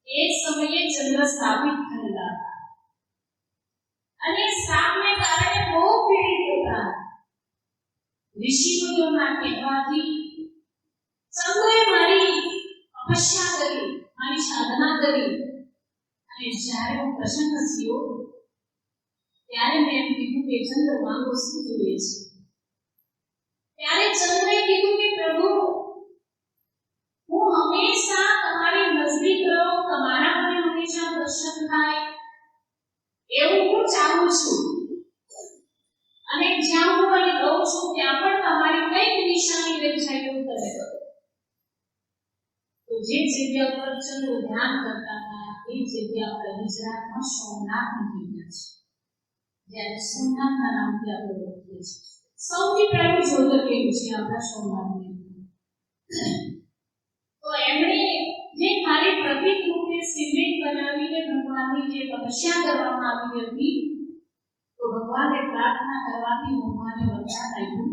Speaker 1: એ સમયે ચંદ્ર સ્થાપિત થયેલા હતા અને શ્રાપને કારણે બહુ પીડિત હતા. ઋષિમુનિઓના કહેવાથી ચંદ્રે મારી તપસ્યા કરી, મારી સાધના કરી અને જ્યારે હું પ્રસન્ન થયો ત્યારે મેં એમ કીધું કે ચંદ્ર માંગો શું જોઈએ છે? ત્યારે ચંદ્રે કીધું કે પ્રભુ હું હંમેશા તમારી નજીક રહું, તમારા મને હંમેશા દર્શન થાય એવું હું ચાહું છું અને જ્યાં હું અહીં રહું છું ત્યાં પણ તમારી કઈક નિશાની રહી જાય એવું તમે કરો. તો જે જગ્યા પર ચંદ્ર ધ્યાન કરતા હતા એ જગ્યા પર ગુજરાતમાં સોમનાથની જગ્યા છે. જ્યારે સોમનાથના નામથી આપણે ઓળખીએ છીએ. સૌથી પહેલું જ્યોતિર્લિંગ છે આપણા સોમનાથની. તો એમણે જે ખાલી પ્રતીક રૂપે શિવલિંગ બનાવીને ભગવાનની જે તપસ્યા કરવામાં આવી હતી તો ભગવાને પ્રાર્થના કરવાથી ભગવાને વરદાન આપ્યું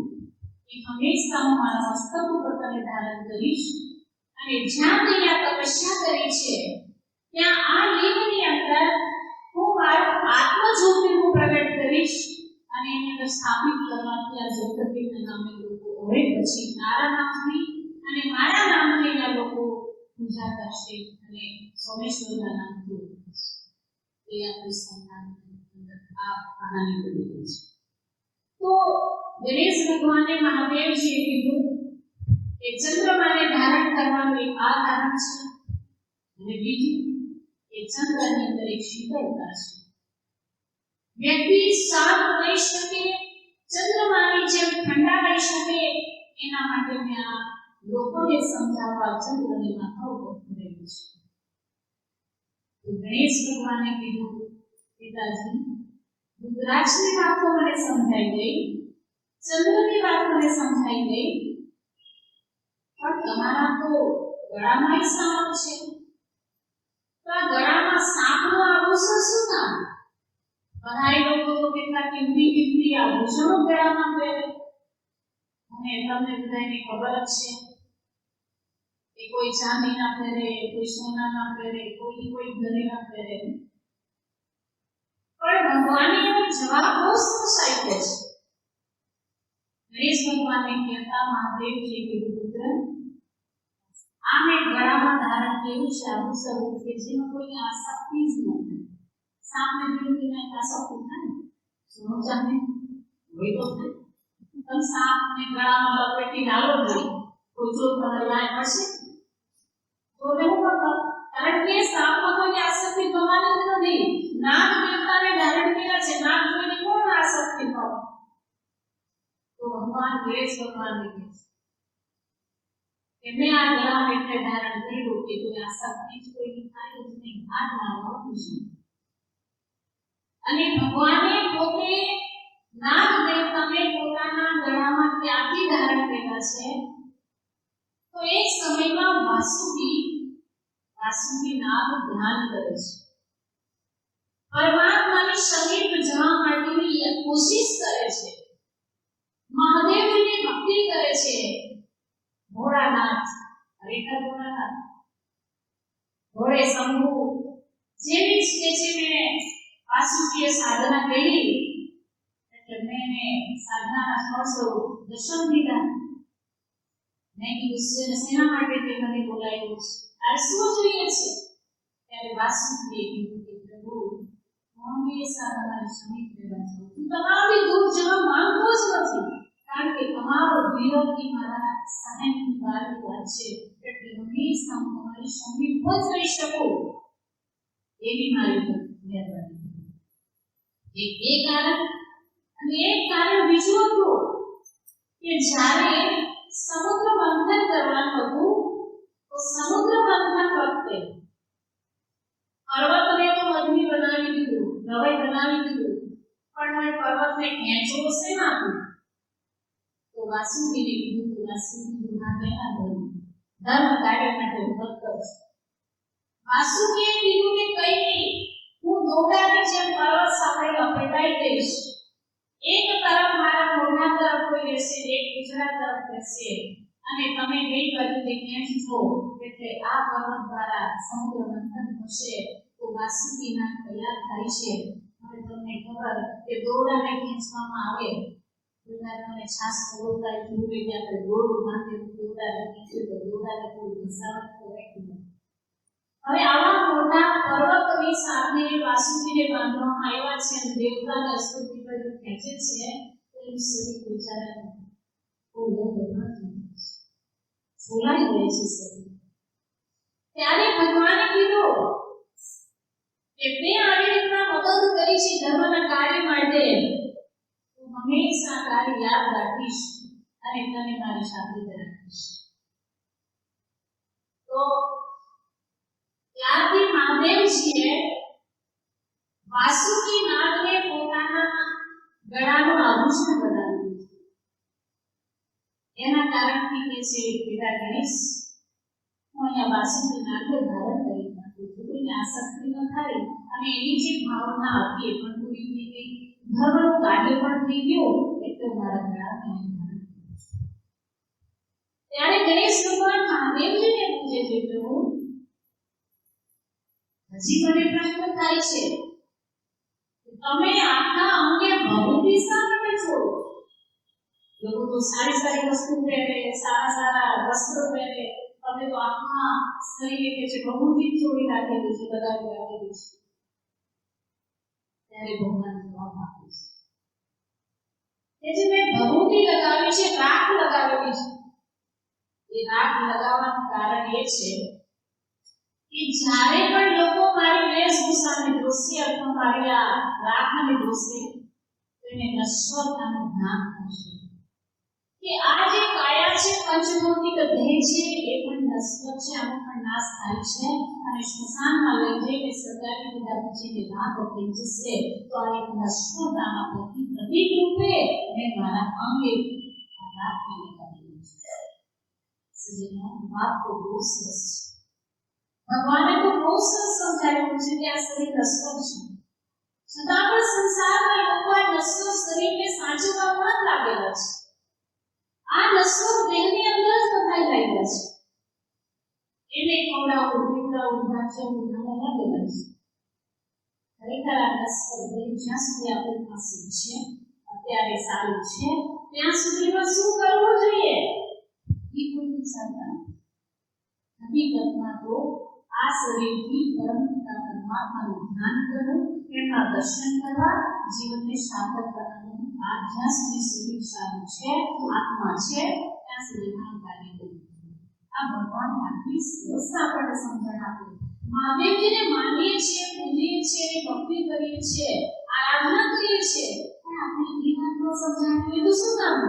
Speaker 1: કે હંમેશા હું મારા મસ્તક ઉપર તને ધારણ કરીશ અને જ્યાં ત્યાં તપસ્યા કરી છે ત્યાં આ લિંગની અંદર હું મારો આત્મ જ્યોતિર્લિંગ પ્રગટ કરીશ અને એની અંદર સ્થાપિત કરવાથી આ જ્યોતિર્લિંગના નામે લોકો હવે પછી તારા નામથી અને મારા નામથી એના લોકો પૂજા કરશે અને સોમેશ્વરના નામથી ઓળખશે. એ આપણે સોમનાથની અંદર આ કહાની બની છે. તો ગણેશ ભગવાને મહાદેવજીએ કીધું કે ચંદ્રમાને ધારણ કરવાનું એક આ કારણ છે અને બીજું કે ચંદ્રની અંદર એક શીતળતા છે. વ્યક્તિ શાંત રહી શકે ચંદ્રમાની જેમ ઠંડા રહી શકે એના માટે મેં આ લોકોને સમજાવવા ચંદ્રની માથા ઉપર કરેલું છે. તો ગણેશ ભગવાને કીધું, પિતાજી રુદ્રાક્ષની વાતો મને સમજાઈ ગઈ, ચંદ્રની વાત મને સમજાઈ ગઈ, પણ તમારા તો ગળામાં સાપ છે, તો આ ગળામાં સાપનો આભૂષણ શું કામ? બધા લોકો તો કેટલા કિંમતી આભૂષણો ગળામાં પહેરે, અને તમને બધાને ખબર જ છે કે કોઈ ચાંદીના પહેરે, કોઈ સોનાના પહેરે, કોઈ ઘરેના પહેરે. પણ ભગવાને એનો જવાબ બહુ સરસ આપ્યો છે. ગણેશ ભગવાને કહેતા મહાદેવજીએ કીધું, પુત્ર આ મેં ગળામાં ધારણ કર્યું છે આભૂષણ કે જેમાં કોઈ આસક્તિ જ નથી. સાપને જોઈને આસક્તિ થાય, સોનું ચાંદી હોય તો થાય, પણ સાપને ગળામાં લપેટી લાવો જોઈએ, કોઈ જો તમારી વાય પડશે તો રહેવું પડતો, કારણ કે સાપમાં કોઈ આસક્તિ થવાની જ નથી. નાગ દેવતાને ધારણ કર્યા છે, નાગ જોઈને કોણ આસક્તિ થાય? તો ભગવાન ગણેશ ભગવાનને કહે છે કે મેં આ ગળામાં એટલે ધારણ કર્યું કે કોઈ આસક્તિ જ કોઈની થાય જ નહીં, હાથ લાવવાનું છે. અને ભગવાને પોતે નાગ દેવતાને પોતાના ગળામાં ક્યાંથી ધારણ કર્યા છે? તો એક સમયમાં વાસુકી નાગ ધ્યાન કરે છે, પરમાત્માની સમીપ જવા માટેની કોશિશ કરે છે, મહાદેવજીની ભક્તિ કરે છે. ભોળાનાથ, ખરેખર ભોળાનાથ, ભોળે શંભુ જેવી જ કે છે મેં વાસુકીએ સાધના કરી એટલે મેં સાધનાના સ્પર્શો દર્શન દીધા. મેં કીધું શેના માટે તે મને બોલાવ્યો છે, આ શું જોઈએ છે? ત્યારે વાસુકીએ કીધું કે પ્રભુ હું હંમેશા તમારી સમીપ રહેવા છું, હું તમારાથી દૂર જવા માંગતો જ નથી, કારણ કે તમારો વિરોધી મારા સહાયની વાળી વાત છે, એટલે હંમેશા હું તમારી સમીપ જ રહી શકું એવી મારી મહેરબાની. એ કારણ, અને એક કારણ બીજું હતું કે જ્યારે સમુદ્ર મંથન કરવાનું હતું તો સમુદ્ર મંથન વખતે પર્વતને તો મધ્ય બનાવી દીધું, નવાઈ બનાવી દીધું, પણ મેં પર્વતને ખેંચવો શેનાથી? તો વાસુકીને કીધું કે વાસુકી ના કહેના ધર્મ કાર્ય માટે ભક્ત છે. વાસુકીએ કીધું કે કઈ નહીં, હું દોડાની જેમ પર્વત સામે લપેટાઈ જઈશ, એક તરફ મારા મોઢા તરફ કોઈ રહેશે, એક ગુજરાત તરફ રહેશે, અને તમે કઈ બાજુથી ખેંચશો એટલે આ પર્વત દ્વારા સમુદ્ર મંથન થશે. તો વાસુકીના તૈયાર થાય છે. હવે તમને ખબર કે દોરડાને ખેંચવામાં આવે, દોરડાને છાસ દોરડાએ જોડે કે આપણે દોરડું નાખે દોરડાને ખેંચે તો દોરડાને થોડું ઘસાવટ તો રાખી. હવે આવા મોટા પર્વતની સાથે વાસુકીને બાંધવામાં આવ્યા છે અને દેવતાને અસ્તુતિ પર ખેંચે છે, તો એ શરીર વિચારા ફૂલાઈ ગઈ છે શરીર. ત્યારે ભગવાને કીધું કે તે આવી રીતના મદદ કરી છે ધર્મના કાર્ય માટે, હું હંમેશા તારી યાદ રાખીશ અને તને મારી સાથે રાખીશ. તો ત્યારથી મહાદેવજીએ વાસુકી નાગને પોતાના ગળાનું આભૂષણ બનાવ્યું. એના કારણથી કે છે પિતા ગણેશ, હું અહીંયા વાસુકી નાગને ધારણ કરી નાખું છું, કોઈને આસક્તિ ન થાય અને એની જે ભાવના હતી એ પણ પૂરી થઈ ગઈ, ધર્મનું કાર્ય પણ થઈ ગયું, એટલે મારા ગળાને ધારણ કર્યું. ત્યારે ગણેશ ભગવાન મહાદેવજીને પૂછે છે, પ્રભુ હજી મને પ્રશ્ન થાય છે, તમે આખા અંગે ભભૂતિ શા માટે છોડો? લોકો તો સારી વસ્તુ પહેરે, સારા વસ્ત્રો પહેરે, તમે તો આખા શરીરે કે છે ભભૂતિ છોડી રાખેલી છે, લગાવી રાખેલી છે. ત્યારે ભગવાન જવાબ આપે છે કે જે મેં ભભૂતિ લગાવી છે, રાખ લગાવેલી છે. એ રાખ લગાવવાનું કારણ એ છે કે જ્યારે પણ લોકો મારી વેશભૂષાને જોશે અથવા મારી આ રાખને જોશે, એને નશ્વરતાનું જ્ઞાન થશે કે આ જે કાયા છે, પંચભૌતિક દેહ છે, એ પણ નશ્વર છે, આનો પણ નાશ થાય છે અને સ્મશાનમાં લઈ જઈને સળગાવી દીધા પછી રાખ થઈ જશે. તો આ એક નશ્વરતાના પ્રતીક રૂપે મેં મારા અંગે રાખીને કર્યું છે. સજ્જનો, વાત તો બહુ સરસ છે. ભગવાને તો બહુ સરસ સમજાવ્યું છે કે આ શરીર નશ્વર છે, છતાં પણ સંસારમાં લોકો આ નશ્વર શરીરને સાચવવામાં લાગેલા છે. આ નશ્વર દેહની અંદર જ બધાઈ લાગ્યા છે. એને ખવડાવવું, પીવડાવવું, ઢાંચવું, લાગેલા છે. ખરેખર આ નશ્વર દેહ જ્યાં સુધી આપણી પાસે છે, અત્યારે સારું છે, ત્યાં સુધીમાં શું કરવું જોઈએ એ કોઈ વિચારતા નથી. હકીકતમાં તો આ શરીરથી પરમ પિતા પરમાત્માનું ધ્યાન કરવું, એમના દર્શન કરવા, જીવનને સાર્થક બનાવવું. આ જ્યાં સુધી શરીર સારું છે, આત્મા છે, ત્યાં સુધી કાર્ય કરવું. આ ભગવાન આટલી સરસ આપણને સમજણ આપે. મહાદેવજીને માનીએ છીએ, પૂજીએ છીએ, ભક્તિ કરીએ છીએ, આરાધના કરીએ છીએ, પણ આપણે એ વાત ન સમજાવીએ તો શું કામ?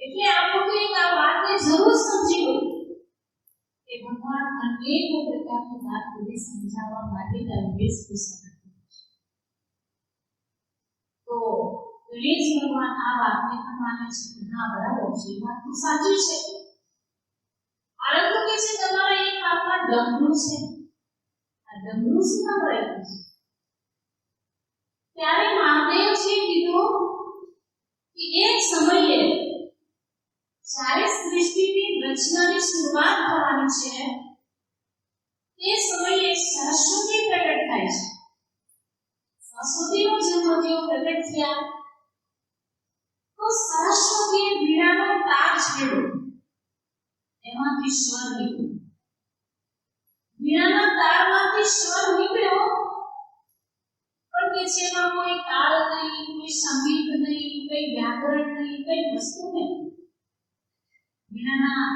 Speaker 1: એટલે આપણે આ વાતને જરૂર સમજી લો કે ભગવાન અનેક પ્રકારની વાત બધી સમજાવવા માટે વેશભૂષા રાખે છે. તો ગણેશ ભગવાન આ વાતને પણ માને છે કે હા બરાબર છે, વાત તો સાચી છે. પરંતુ કે છે તમારા એક હાથમાં ડમરું છે, આ ડમરું શું કામ રાખ્યું છે? ત્યારે મહાદેવજીએ કીધું કે એક સમયે જ્યારે સૃષ્ટિની રચનાની શરૂઆત થવાની છે, તે સમયે સરસ્વતી પ્રગટ થાય છે. સરસ્વતીનો જન્મ થયો, પ્રગટ થયા, તો સરસ્વતીએ વીણાનો તાર છેડ્યો, એમાંથી સ્વર નીકળ્યો. વીણાના તારમાંથી સ્વર નીકળ્યો, પણ કે છે એમાં કોઈ તાલ નહીં, કોઈ સંગીત નહીં, કોઈ વ્યાકરણ નહીં, કોઈ વસ્તુ નહીં. વીણાના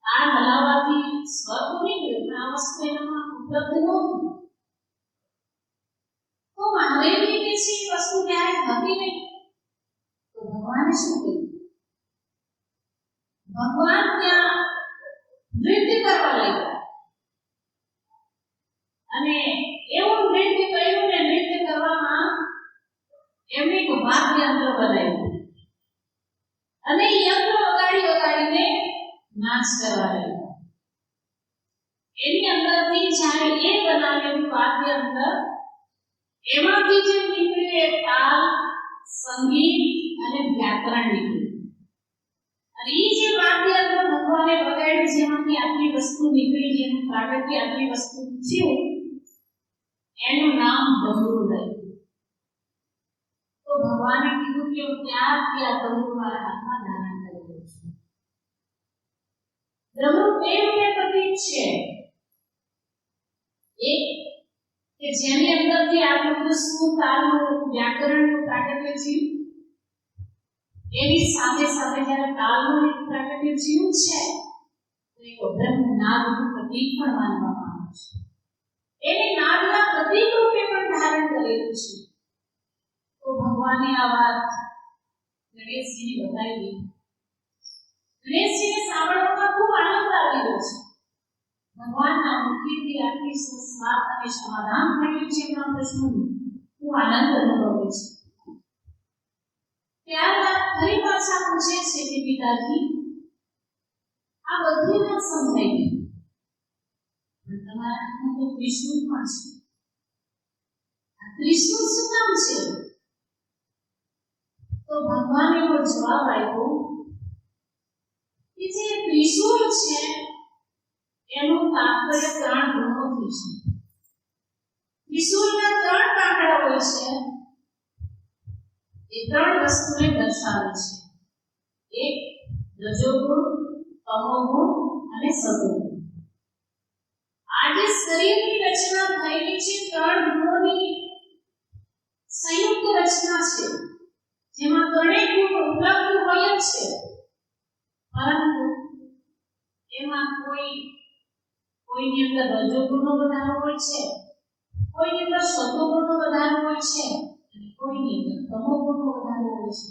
Speaker 1: તાર હલાવવાથી સ્વર તો નીકળ્યો, પણ આ વસ્તુ એનામાં ઉપલબ્ધ નહોતી. તો મહાદેવજી કે છે એ વસ્તુ ક્યારે હતી નહીં. તો ભગવાને શું કર્યું? ભગવાન ત્યાં નૃત્ય કરવા લાગ્યા અને એવું નૃત્ય કર્યું ને નૃત્ય કરવામાં એમણે એક વાદ્ય યંત્ર બનાવ્યું અને યંત્ર વગાડીને નાચ કરવા લાગ્યા. એની અંદરથી જ્યારે એ બનાવેલું વાદ્ય યંત્ર, એમાંથી જે નીકળ્યું એ તાલ, સંગીત અને વ્યાકરણ નીકળ્યું. અને એ જે વાદ્ય યંત્ર ભગવાને વગાડ્યું, જેમાંથી આટલી વસ્તુ નીકળી, જેનું પ્રાગટ્ય આટલી વસ્તુ થયું, એનું નામ ડમરું રાખ્યું. તો ભગવાને કીધું કે હું ત્યારથી આ ડમરું મારા હાથમાં ધારણ કરી લઉં છું. ડમરું બે રૂપે પ્રતીક છે. એક કે જેની અંદરથી આપણું બધું સુર, તાલનું, વ્યાકરણનું પ્રાગટ્ય થયું, એની સાથે સાથે જ્યારે તાલનું એક પ્રાગટ્ય થયું છે, તો એક બ્રહ્મનાદનું પ્રતીક પણ માનવામાં આવે છે. એને નાદના પ્રતીક રૂપે પણ ધારણ કરેલું છે. તો ભગવાને આ વાત ગણેશજીને બતાવી. ગણેશજીને સાંભળવામાં ખૂબ આનંદ આવી રહ્યો છે. ભગવાનના મુખેથી આટલી સરસ વાત અને સમાધાન થયું છે એમના પ્રશ્નનું ખૂબ આનંદ અનુભવે છે. ત્યારબાદ ફરી પાછા પૂછે છે કે પિતાજી, આ બધું વાત સમજાઈ ગયું, પણ તમારા હાથમાં તો ત્રિશૂળ પણ છે. આ ત્રિશૂળ શું કામ છે? તો ભગવાને એવો જવાબ આપ્યો કે જે ત્રિશૂળ છે એનું તાત્પર્ય 3 ગુણોથી છે. ત્રિશૂળના 3 કાંકરા હોય છે, એ 3 વસ્તુને દર્શાવે છે. એક રજોગુણ, તમોગુણ અને સતોગુણ. આ જે શરીરની રચના થયેલી છે 3 ગુણોની સંયુક્ત રચના છે, જેમાં 3 ગુણ ઉપલબ્ધ હોય જ છે, પરંતુ એમાં કોઈની અંદર રજોગુણનો વધારો હોય છે, કોઈની અંદર સત્વગુણનો વધારો હોય છે અને કોઈની અંદર તમોગુણનો વધારો હોય છે.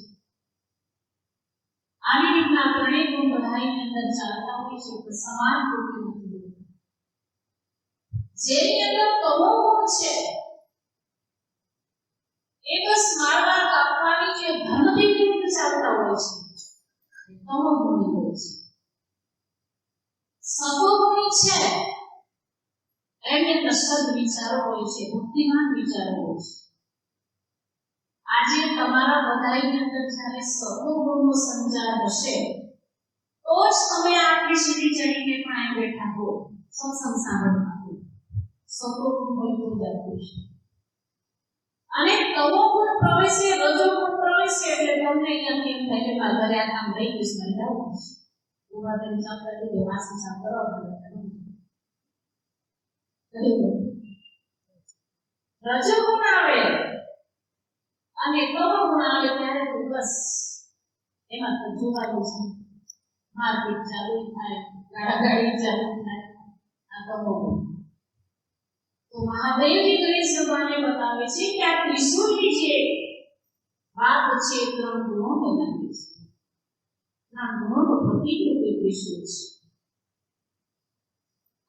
Speaker 1: આવી રીતના ત્રણેય ગુણ બધાની અંદર ચાલતા હોય છે તો સમાન વૃત્તિ નથી. જેની અંદર તમોગુણ છે એ બસ મારવા કાપવાની જે ધનથી વિરુદ્ધ ચાલતા હોય છે તમોગુણી હોય છે. સત્વગુણી છે એની અંદર સદ વિચારો હોય છે, બુદ્ધિમાન વિચારો હોય છે. આજે તમારા બધાની અંદર જ્યારે સત્વગુણનો સંચાર હશે તો જ તમે આટલી સીડી ચડીને પણ અહીં બેઠા હો, સત્સંગ સાંભળતા હો. સત્વગુણ હોય તો જ આટલું છે. અને તમોગુણ પ્રવેશે, રજોગુણ પ્રવેશે એટલે તમને અહીંયાથી એમ થાય કે મારા ઘરે આ કામ રહી ગયું છે, મને જવું છે. ઉભા થઈને ચાલતા જઈએ, વાસણ સાફ કરવા પડે. રજોગુણ આવે અને તમોગુણ આવે ત્યારે તો બસ એમાં તો જોવાનું છે. માર્કેટ ચાલુ થાય, ગાડી ચાલુ થાય, આ તમોગુણ. તો મહાદેવજી ગણેશ ભગવાને બતાવે છે કે આ ત્રિશુળની જે વાત છે ત્રણ ગુણો બનાવી છે. ત્રણ ગુણોનો પ્રતિક ત્રિશુળ છે.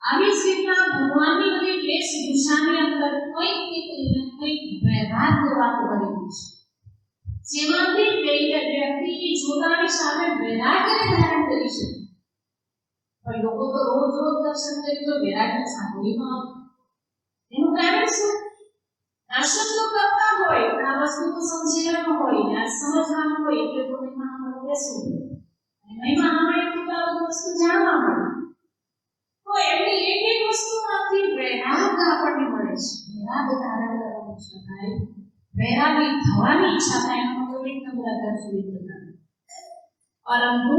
Speaker 1: આવી જ રીતના ભગવાનની બધી વેશભૂષાની અંદર કંઈક વ્યવહાર વાત કરેલી છે. જેમાંથી વ્યક્તિ જોતાની સામે વૈરાગ્યને ધારણ કરી શકે. પણ લોકો તો રોજ દર્શન કરી તો વૈરાગ્ય સાંભળી ન આવે. એનું કારણ શું? દર્શન તો કરતા હોય પણ આ વસ્તુ તો સમજવાનું હોય, આ સમજવાનું હોય એટલે તો મહિમામાં બેસવું પડે. મહિમામાં મળે તો આ બધી વસ્તુ જાણવા મળે. તો એમની એક એક વસ્તુમાંથી વૈરાગ આપણને મળે છે. વૈરાગ ધારણ કરવાની ઈચ્છા થાય, વૈરાગી થવાની ઈચ્છા થાય, એનો મતલબ એક નંબર સુધી થતા. પરંતુ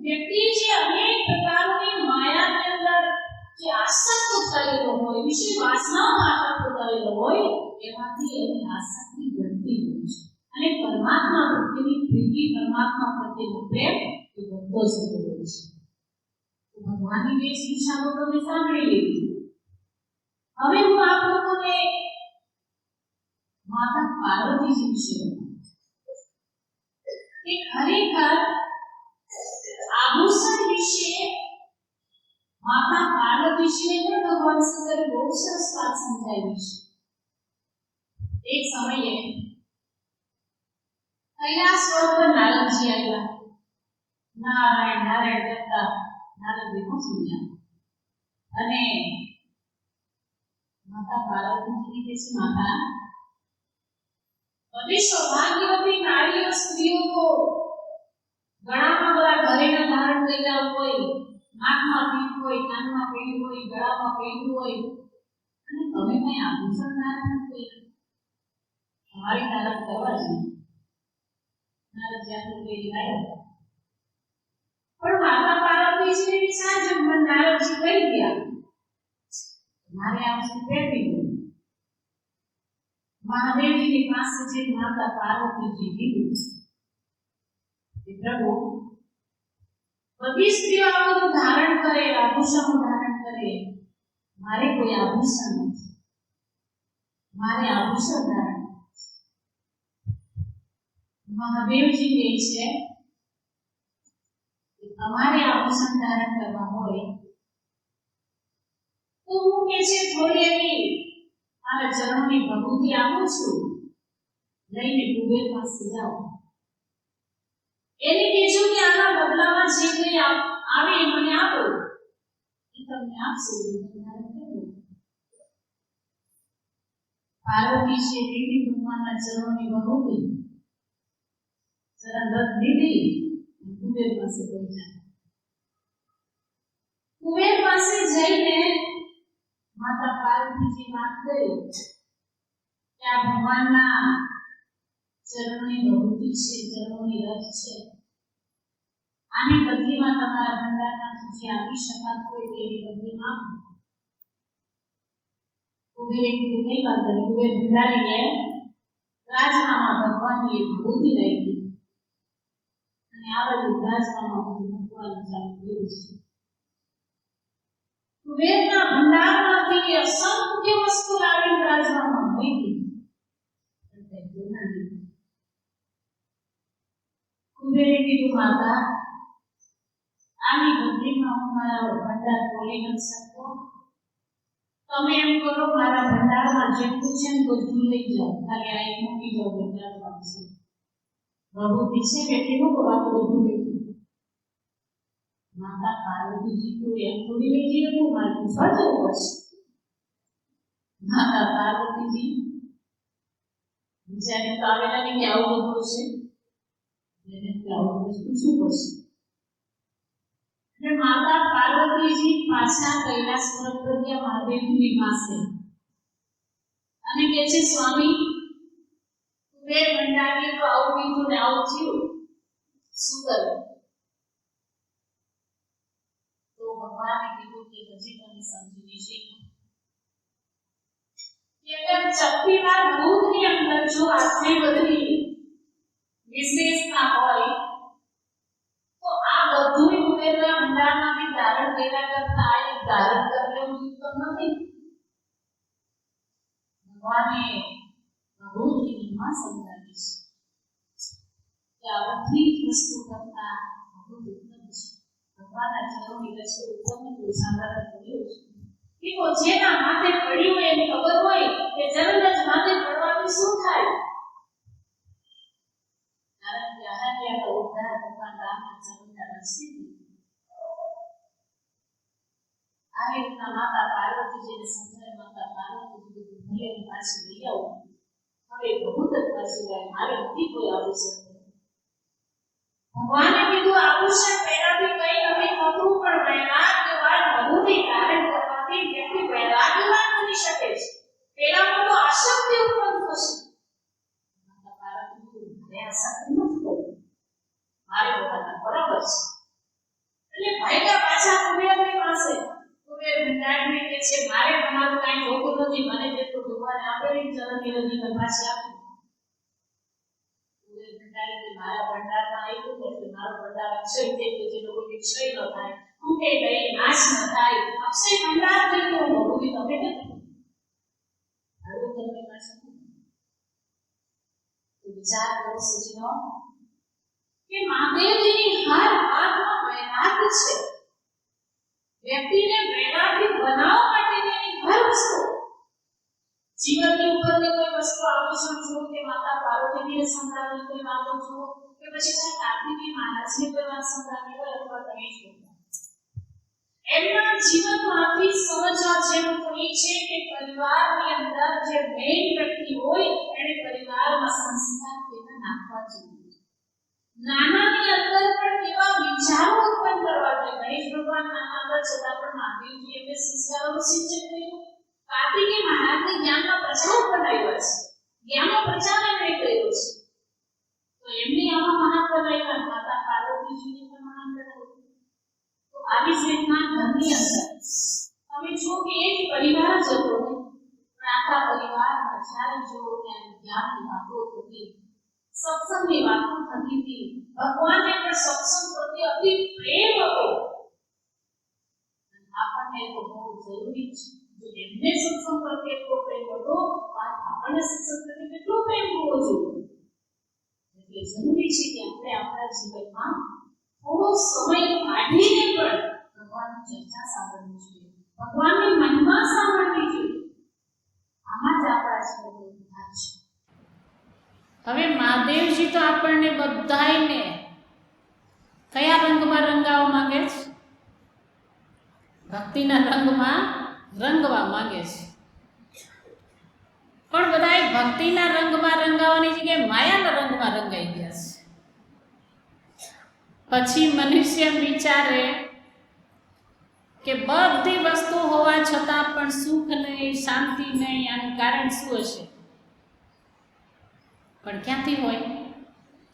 Speaker 1: વ્યક્તિ જે અનેક પ્રકારની માયાની અંદર જે આસક્ત થયેલો હોય, વિશે વાસનાઓમાં આસક્ત થયેલો હોય, એમાંથી એની આસક્તિ ઘટતી હોય છે અને પરમાત્મા પ્રત્યેની પ્રીતિ, પરમાત્મા પ્રત્યેનો પ્રેમ એ વધતો જતો હોય છે. ભગવાનની વેશભૂષાનો તમે સાંભળી લીધી. હવે હું આપ લોકોને માતા પાર્વતીજી વિશે બતાવું કે ખરેખર આભૂષણ વિશે માતા પાર્વતીજીને પણ ભગવાન શંકરે બહુ સરસ વાત સમજાવી છે. એક સમયે કૈલાસ પર નારદજી આવ્યા. નારાયણ નારાયણ કરતા નારદજી પહોંચી ગયા અને માતા પાર્વતીજીને કહે છે, માતા બધી સૌભાગ્યવતી નારીઓ, સ્ત્રીઓ તો ગળામાં બધા ઘરેણા ધારણ કર્યા હોય, નાકમાં પહેર્યું હોય, કાનમાં પહેર્યું હોય, ગળામાં પહેર્યું હોય, અને તમે કઈ આભૂષણ ધારણ કર્યા, તમારી ધારણ કરવા જોઈએ. નારદજી આટલું કહી રહ્યા. પણ માતા પાર્વતીજીને વિચાર જમવા નારદજી કહી ગયા, મારે આ વસ્તુ પહેરવી જોઈએ. મહાદેવજીની પાસે જે માતા પાર્વતીજી કીધું કે પ્રભુ બધી સ્ત્રીઓ આ બધું ધારણ કરે, આભૂષણો ધારણ કરે, મારે કોઈ આભૂષણ નથી, મારે આભૂષણ ધારણ. મહાદેવજી કહે છે કે તમારે આભૂષણ ધારણ કરવા હોય તો હું કે છે થોડી એવી મારા ચરણોની ભભૂતિ આપું છું, લઈને કુબેર પાસે જાઓ. એને કહેજો કે આના બદલામાં જે કંઈ આવે એ મને આપો, એ તમને આપશે. પાર્વતીજીએ દેવી ભગવાનના ચરણોની ભભૂતિ ચરણ રથ લીધી, કુબેર પાસે પહોંચ્યા. કુબેર પાસે જઈને માતા પાર્વતીજી વાત કરી કે આ ભગવાનના ચરણોની ભભૂતિ છે, ચરણોની રથ છે, આની બદલીમાં તમારા ભંડારમાંથી જે આપી શકાતું હોય તેની બદલીમાં આપો. કુબેરે કીધું કઈ વાત કરી. કુબેર ભંડારીએ રાજમામાં ભગવાનની ભભૂતિ રાખી અને આ બાજુ રાજમામાં મૂકવાનું ચાલુ કર્યું છે. કુબેરના ભંડારમાંથી અસંખ્ય વસ્તુ લાવીને રાજમાં મૂકી. કુબેરે કીધું, માતા, આની બદલીમાં હું મારા ભંડાર ખોલી નથી શકતો. તમે એમ કરો, મારા ભંડારમાં જેટલું છે ને બધું લઈ જાઓ, ખાલી આ એક મૂકી જાઓ ભંડારમાં. પ્રભુતિ છે બેટી મૂકો, બાકી બધું લઈ જાઓ. માતા પાર્વતીજી તો એમ થોડી લઈ જઈએ, હું મારે પૂછવા જવું પડશે. માતા પાર્વતીજી બીજાને તો આવેલા ને કે આવું બધું છે, એને આવું બધું પૂછવું પડશે. એટલે માતા પાર્વતીજી પાછા કૈલાસ પરત ગયા મહાદેવની પાસે અને કહે છે, સ્વામી, કુબેર ભંડારીએ તો આવું કીધું ને આવું થયું, શું કરું? તો ભગવાને કીધું કે હજી તમે સમજી નહીં શીખો કે અગર ચપટીના દૂધની અંદર જો આટલી બધી વિશેષતા હોય તો આ બધું કુબેરના ભંડારમાંથી ધારણ કર્યા કરતા આ એક ધારણ કરી લેવું તો નથી. ભગવાને પ્રભુની મહિમા સમજાવી છે કે આ બધી વસ્તુ કરતા બહુ ઉત્તમ છે. ભગવાનના ચરણોની રચે ઉત્તમ કોઈ સાંભળવા કર્યું છે કે જેના માથે પડ્યું હોય એને ખબર હોય કે તરત જ માથે પડવાથી શું થાય. કારણ કે આહાર્યનો ઉદ્ધાર ભગવાન રામના ચરણના રચી આ રીતના માતા પાર્વતીજીને સમજાય. માતા પાર્વતીજી ભલે હું પાછી લઈ આવું, હવે બહુ જ પાછી લાય, મારે નથી કોઈ આભૂષણ. ભગવાને કીધું, આભૂષણ પહેરાથી કઈ નથી થતું, પણ વૈરાગ્યવાન બધું ધારણ કરવાથી વ્યક્તિ વૈરાગ્યવાન બની શકે છે. પેલામાં તો આસક્તિ ઉત્પન્ન થશે. માતા પાર્વતીજી મને આસક્તિ નથી, મારે પોતાના બરાબર છે. એટલે ભાઈકા પાછા કુબેરની પાસે. કુબેર ભંડારને કહે છે, મારે તમારું કાંઈ જોતું નથી, મને જેટલું ભગવાને આપેલી ચરણની રજીને પાછી આપી. કુબેર ભંડારી મારા ભંડારમાં આવ્યું એટલે મારો ભંડાર અક્ષય થઈ ગયો, જેનો કોઈ ક્ષય ન થાય, તૂટે નહીં, નાશ ન થાય, અક્ષય ભંડાર થઈ ગયો. ભગવી તમે નથી આવું તમને પાછું વિચાર કરો સુજીનો કે મહાદેવજીની હર વાતમાં વૈરાગ્ય છે. વ્યક્તિને વૈરાગ્ય બનાવવા માટેની હર વસ્તુ, જીવનની ઉપરની કોઈ વસ્તુ આભૂષણ જુઓ કે માતા પાર્વતીજીને સંભળાવી કોઈ વાતો જુઓ કે પછી કોઈ કાર્તિકી મહારાજને કોઈ વાત સંભળાવી હોય અથવા તમે જુઓ, એમના જીવનમાંથી સમજવા જેવું તો એ છે કે પરિવારની અંદર જે મેઇન વ્યક્તિ હોય એને પરિવારમાં સંસ્કાર કેવા નાખવા જોઈએ. નાનાની અંદર પણ કેવા વિચારો ઉત્પન્ન કરવા જોઈએ. ગણેશ ભગવાન નાના હતા છતાં પણ મહાદેવજી એમને સંસ્કારોનું સિંચન કર્યું. કાર્તિકી મહારાજને જ્ઞાનનો પ્રચાર બનાવ્યો છે, જ્ઞાનનો પ્રચાર એમણે કર્યો છે. તો એમની આમાં મહાન બનાવ્યા, માતા પાર્વતીજીને પણ મહાન બનાવ્યું. તો આવી જ રીતના ઘરની અંદર તમે જો કે એક પરિવાર જ હતો, પણ આખા પરિવારમાં જ્યારે જુઓ ત્યારે જ્ઞાનની વાતો થતી, સત્સંગની વાતો થતી હતી. ભગવાનને પણ સત્સંગ પ્રત્યે અતિ પ્રેમ હતો. આપણને તો બહુ જરૂરી છે. જો એમને સત્સંગ પ્રત્યે એટલો પ્રેમ હતો, આપણને સત્સંગ પ્રત્યે કેટલો પ્રેમ હોવો જોઈએ. એટલે જરૂરી છે કે આપણે આપણા જીવનમાં થોડો સમય કાઢીને પણ ભગવાનની ચર્ચા સાંભળવી જોઈએ, ભગવાનની મહિમા સાંભળવી જોઈએ. આમાં જ આપણા જીવનનો ઉદ્ધાર છે. હવે મહાદેવજી તો આપણને બધાયને કયા રંગમાં રંગાવવા માંગે છે? ભક્તિના રંગમાં રંગવા માંગે છે. પણ બધાય ભક્તિના રંગમાં રંગાવવાની જગ્યાએ માયાના રંગમાં રંગાઈ ગયા છે. પછી મનુષ્ય વિચારે કે બધી વસ્તુ હોવા છતાં પણ સુખ નહીં, શાંતિ નહીં, આનું કારણ શું હશે? પણ ક્યાંથી હોય?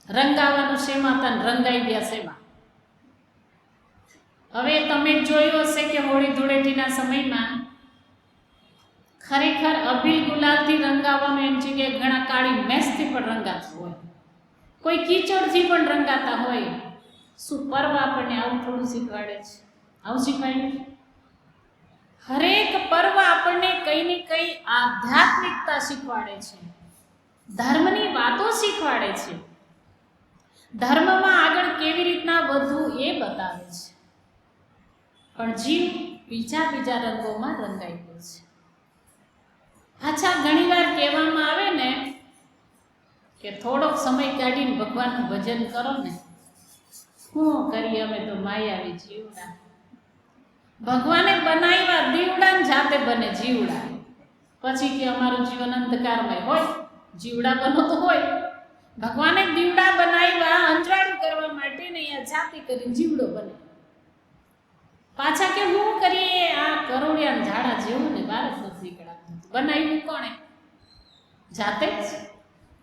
Speaker 1: રંગાવાનું શેમાં તન રંગાઈ ગયા શેમાં? હવે તમે જોયું હશે કે હોળી ધૂળેટીના સમયમાં ખરેખર અબીલ ગુલાલથી રંગાવવાનું એમ છે કે ઘણા કાળી મેસથી પણ રંગાતું હોય, કોઈ કીચડથી પણ રંગાતા હોય. શું પર્વ આપણને આવું થોડું શીખવાડે છે? આવું શીખવાડ્યું? હરેક પર્વ આપણને કઈ ને કઈ આધ્યાત્મિકતા શીખવાડે છે, ધર્મની વાતો શીખવાડે છે, ધર્મમાં આગળ કેવી રીતના વધવું એ બતાવે છે. પણ જીવ બીજા બીજા રંગોમાં રંગાઈ ગયો છે. પાછા ઘણીવાર કહેવામાં આવે ને કે થોડોક સમય કાઢીને ભગવાનનું ભજન કરો ને, શું કરીએ અમે તો માયાવી જીવડા. ભગવાને બનાવ્યા દીવડા ને જાતે બને જીવડા. પછી કે અમારું જીવન અંધકારમય હોય, જીવડા બનો તો હોય. ભગવાને દીવડા બનાવ્યા અંજવાળું કરવા માટે ને અહીંયા જાતિ કરીને જીવડો બને. પાછા કે શું કરીએ, આ કરોડિયા ઝાડા જેવું ને બહાર જ નથી નીકળાતું. બનાવ્યું કોણે? જાતે જ.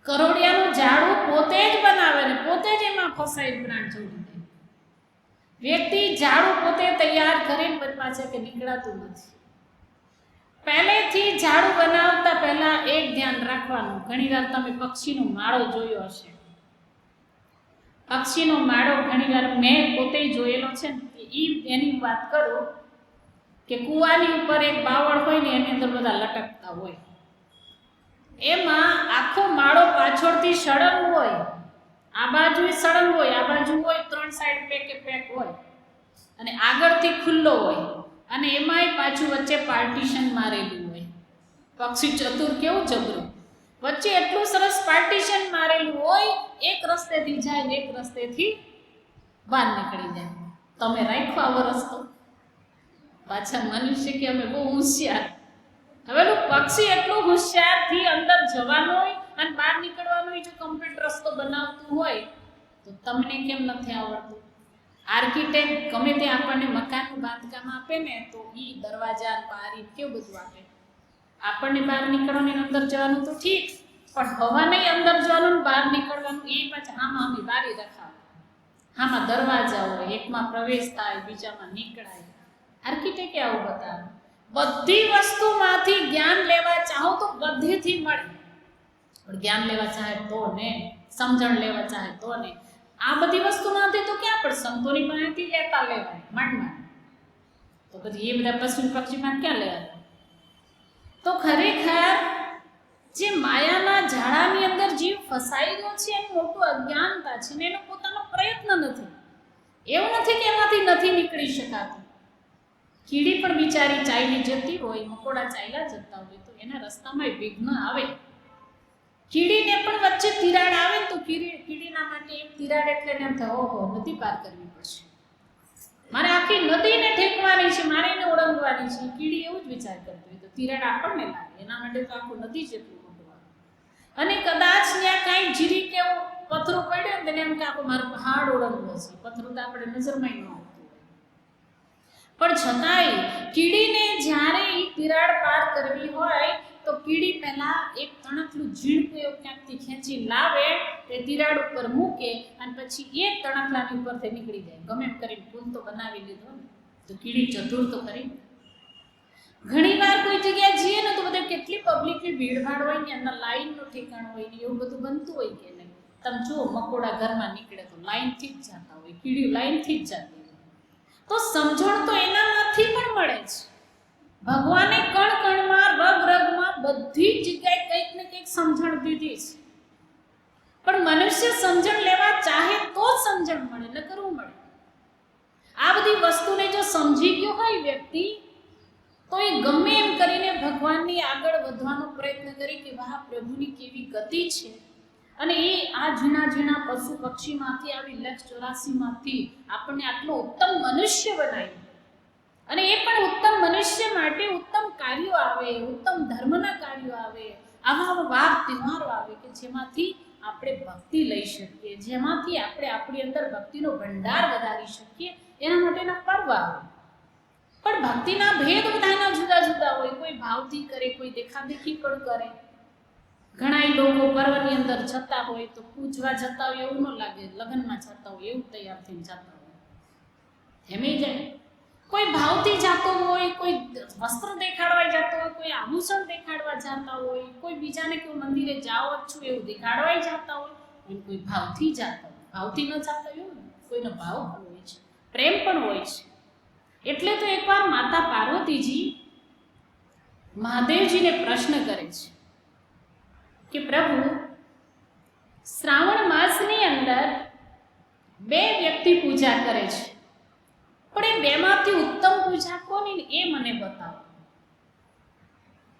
Speaker 1: કરોડિયાનું ઝાડું પોતે જ બનાવે ને પોતે જ એમાં ફસાઈ પ્રાણ છોડી દે. વ્યક્તિ ઝાડું પોતે તૈયાર કરીને પછી પાછા કે નીકળાતું નથી. પહેલેથી ઝાડુ બનાવતા પહેલા એક ધ્યાન રાખવાનું. ઘણીવાર તમે પક્ષીનો માળો જોયો હશે. પક્ષીનો માળો ઘણીવાર મેં પોતે જોયેલો છે ને, એની વાત કરું કે કૂવાની ઉપર એક બાવળ હોય ને એની અંદર બધા લટકતા હોય. એમાં આખો માળો પાછળથી સળંગ હોય, આ બાજુ સળંગ હોય, આ બાજુ હોય, ત્રણ સાઈડ પેકે પેક હોય અને આગળથી ખુલ્લો હોય અને એમાંય પાછું વચ્ચે પાર્ટીશન મારેલું હોય. પક્ષી ચતુર કેવું જબરું, વચ્ચે એટલું સરસ પાર્ટીશન મારેલું હોય, એક રસ્તેથી જાય ને એક રસ્તેથી બહાર નીકળી જાય. તમે રાખ્યો આવો રસ્તો? પાછા મનુષ્ય કે અમે બહુ હોશિયાર. હવે પક્ષી એટલું હોશિયારથી અંદર જવાનું હોય અને બહાર નીકળવાનું હોય. જો કમ્પ્લીટ રસ્તો બનાવતું હોય તો તમને કેમ નથી આવડતું? આર્કિટેક્ટ ગમે તે આપણને મકાનનું બાંધકામ આપે ને તો ઈ દરવાજા બારી કેવું બધું આપે. આપણને બહાર નીકળવાનું અંદર જવાનું તો ઠીક, પણ હવાને અંદર જવાનું બહાર નીકળવાનું એ પાછા આમાં અમે બારી રખાવે. આમાં દરવાજા હોય, એકમાં પ્રવેશ થાય, બીજામાં નીકળાય. આર્કિટેક્ટે આવું બતાવે. બધી વસ્તુમાંથી જ્ઞાન લેવા ચાહો તો બધેથી મળે, પણ જ્ઞાન લેવા ચાહે તો ને, સમજણ લેવા ચાહે તો ને. આ બધી વસ્તુમાંથી તો ક્યાં પણ સંતોની પાસેથી લેતા લેવાય માંડમાં. તો પછી એ બધા પશુ પક્ષીમાં ક્યાં લેવાય? તો ખરેખર જે માયાના ઝાડાની અંદર જીવ ફસાઈ ગયો છે એનું મોટું અજ્ઞાનતા છે ને એનો પોતાનો પ્રયત્ન નથી. એવું નથી કે એમાંથી નથી નીકળી શકાતું. કીડી પણ બિચારી ચાલી જતી હોય, મકોડા ચાલ્યા જતા હોય તો એના રસ્તામાં વિઘ્ન આવે. કીડીને પણ વચ્ચે તિરાડ આવે તો કીડીના માટે એક તિરાડ એટલે એમ થાય ઓહો નદી પાર કરવી પડશે, મારે આખી નદીને ઠેકવાની છે, મારે એને ઓળંગવાની છે. કીડી એવું જ વિચાર કરતી હોય તો તિરાડ આપણને લાગે, એના માટે તો આખું નદી જેટલું મોટું આવે. અને કદાચ ત્યાં કાંઈ જીરી કે પથરું પડ્યો ને તેને એમ કે આખું મારે પહાડ ઓળંગવો છે. પથરું તો આપણે નજરમાં ન આવતું હોય, પણ છતાંય કીડીને જ્યારે એ તિરાડ પાર કરવી હોય તો કીડી પહેલા એક તણખલું ઝીણકું એવું ક્યાંકથી ખેંચી લાવે, તે તિરાડ ઉપર મૂકે અને પછી એક તણખલાની ઉપરથી નીકળી જાય. ગમે એમ કરીને પુલ તો બનાવી લીધો ને, તો કીડી ચતુર તો કરી. ઘણી વાર કોઈ જગ્યાએ જઈએ ને તો બધે કેટલી પબ્લિકની ભીડભાડ હોય ને, એમના લાઈનનું ઠેકાણ હોય ને એવું બધું બનતું હોય કે નહીં. તમે જુઓ મકોડા ઘરમાં નીકળે તો લાઈનથી જ જતા હોય, કીડી લાઈનથી જ જતી હોય. તો સમજણ તો એનામાંથી પણ મળે છે. ભગવાને કણ કણમાં, રગ રગમાં, બધી જગ્યાએ કંઈક ને કંઈક સમજણ દીધી છે. પણ મનુષ્ય સમજણ લેવા ચાહે તો જ સમજણ મળે, ન કરવું મળે. આ બધી વસ્તુને જો સમજી ગયો હોય વ્યક્તિ તો એ ગમે એમ કરીને ભગવાનની આગળ વધવાનો પ્રયત્ન કરે કે વાહ પ્રભુની કેવી ગતિ છે. અને એ આ ઝીણા ઝીણા પશુ પક્ષીમાંથી આવી 184માંથી આપણને આટલો ઉત્તમ મનુષ્ય બનાવ્યો. અને એ પણ ઉત્તમ મનુષ્ય માટે ઉત્તમ કાર્યો આવે, ઉત્તમ ધર્મના કાર્યો આવે, આવા વાર તહેવારો આવે કે જેમાંથી આપણે ભક્તિ લઈ શકીએ, જેમાંથી આપણે આપણી અંદર ભક્તિનો ભંડાર વધારી શકીએ. એના માટેના પર્વ આવે. પણ ભક્તિના ભેદ બધાના જુદા જુદા હોય. કોઈ ભાવથી કરે, કોઈ દેખાદેખી પણ કરે. ઘણા લોકો પર્વની અંદર જતા હોય તો પૂજવા જતા હોય એવું ન લાગે, લગ્નમાં જતા હોય એવું તૈયાર થઈને જતા હોય, એમ જાય. કોઈ ભાવથી જતો હોય, કોઈ વસ્ત્ર દેખાડવા જતો હોય, કોઈ આભૂષણ દેખાડવા જતા હોય, કોઈ બીજાને કોઈ મંદિરે જાઓ છું એવું દેખાડવા જતા હોય, અને કોઈ ભાવથી જતા હોય. ભાવથી ન જતા હોય એવું કોઈનો ભાવ પણ હોય છે, પ્રેમ પણ હોય છે. એટલે તો એકવાર માતા પાર્વતીજી મહાદેવજીને પ્રશ્ન કરે છે કે પ્રભુ, શ્રાવણ માસની અંદર બે વ્યક્તિ પૂજા કરે છે, પણ એ બેમાંથી ઉત્તમ પૂજા કોની એ મને બતાવો.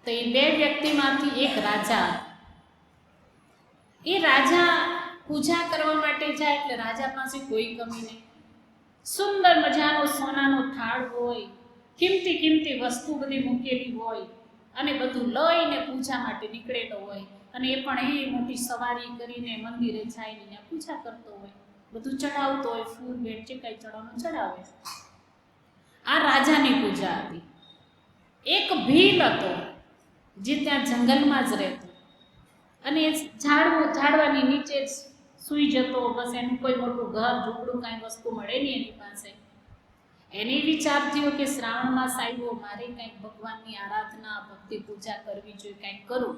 Speaker 1: તો એ બે વ્યક્તિમાંથી એક રાજા, એ રાજા પૂજા કરવા માટે જાય એટલે રાજા પાસે કોઈ કમી નહીં. સુંદર મજાનો સોનાનો થાળ હોય, કિંમતી કિંમતી વસ્તુ બધી મૂકેલી હોય અને બધું લઈને પૂજા માટે નીકળેલો હોય. અને એ પણ એ મોટી સવારી કરીને મંદિરે જઈને ત્યાં પૂજા કરતો હોય, બધું ચડાવતો હોય, ફૂલ ભેટ જે કાંઈ ચડાવવાનું ચડાવે. આ રાજાની પૂજા હતી. એક ભીલ હતો જે ત્યાં જંગલમાં જ રહેતો અને એ ઝાડવાની નીચે જ સૂઈ જતો. બસ એનું કોઈ મોટું ઘર ઝૂંપડું કાંઈ વસ્તુ મળે નહીં એની પાસે. એને વિચાર થયો કે શ્રાવણ માસ આવ્યો, મારે કંઈક ભગવાનની આરાધના ભક્તિ પૂજા કરવી જોઈએ, કંઈક કરું.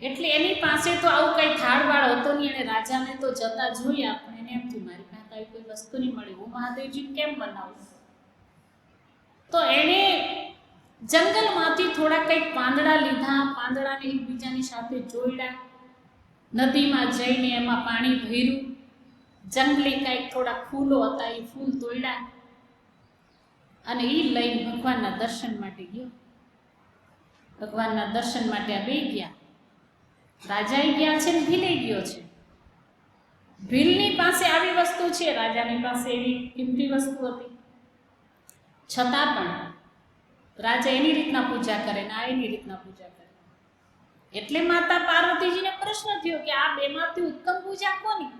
Speaker 1: એટલે એની પાસે તો આવું કંઈ થાળવાળ હતો નહીં. એને રાજાને તો જતા જોયા, પણ એને એમ થયું મારી પાસે આવી કોઈ વસ્તુ નહીં મળી, હું મહાદેવજીને કેમ બનાવું. તો એણે જંગલમાંથી થોડા કંઈક પાંદડા લીધા, પાંદડાને એકબીજાની સાથે જોડ્યા, નદીમાં જઈને એમાં પાણી ભર્યું, જંગલી કંઈક થોડા ફૂલો હતા એ ફૂલ તોડ્યા અને એ લઈને ભગવાનના દર્શન માટે ગયો. ભગવાનના દર્શન માટે આ બે ગયા. રાજાએ ગયા છે ને ભીલે ગયો છે. ભીલની પાસે આવી વસ્તુ છે, રાજાની પાસે એવી કિંમતી વસ્તુ હતી. છતાં પણ રાજા એની રીતના પૂજા કરે ને આ એની રીતના પૂજા કરે. એટલે માતા પાર્વતીજીને પ્રશ્ન થયો કે આ બેમાંથી ઉત્તમ પૂજા કોની.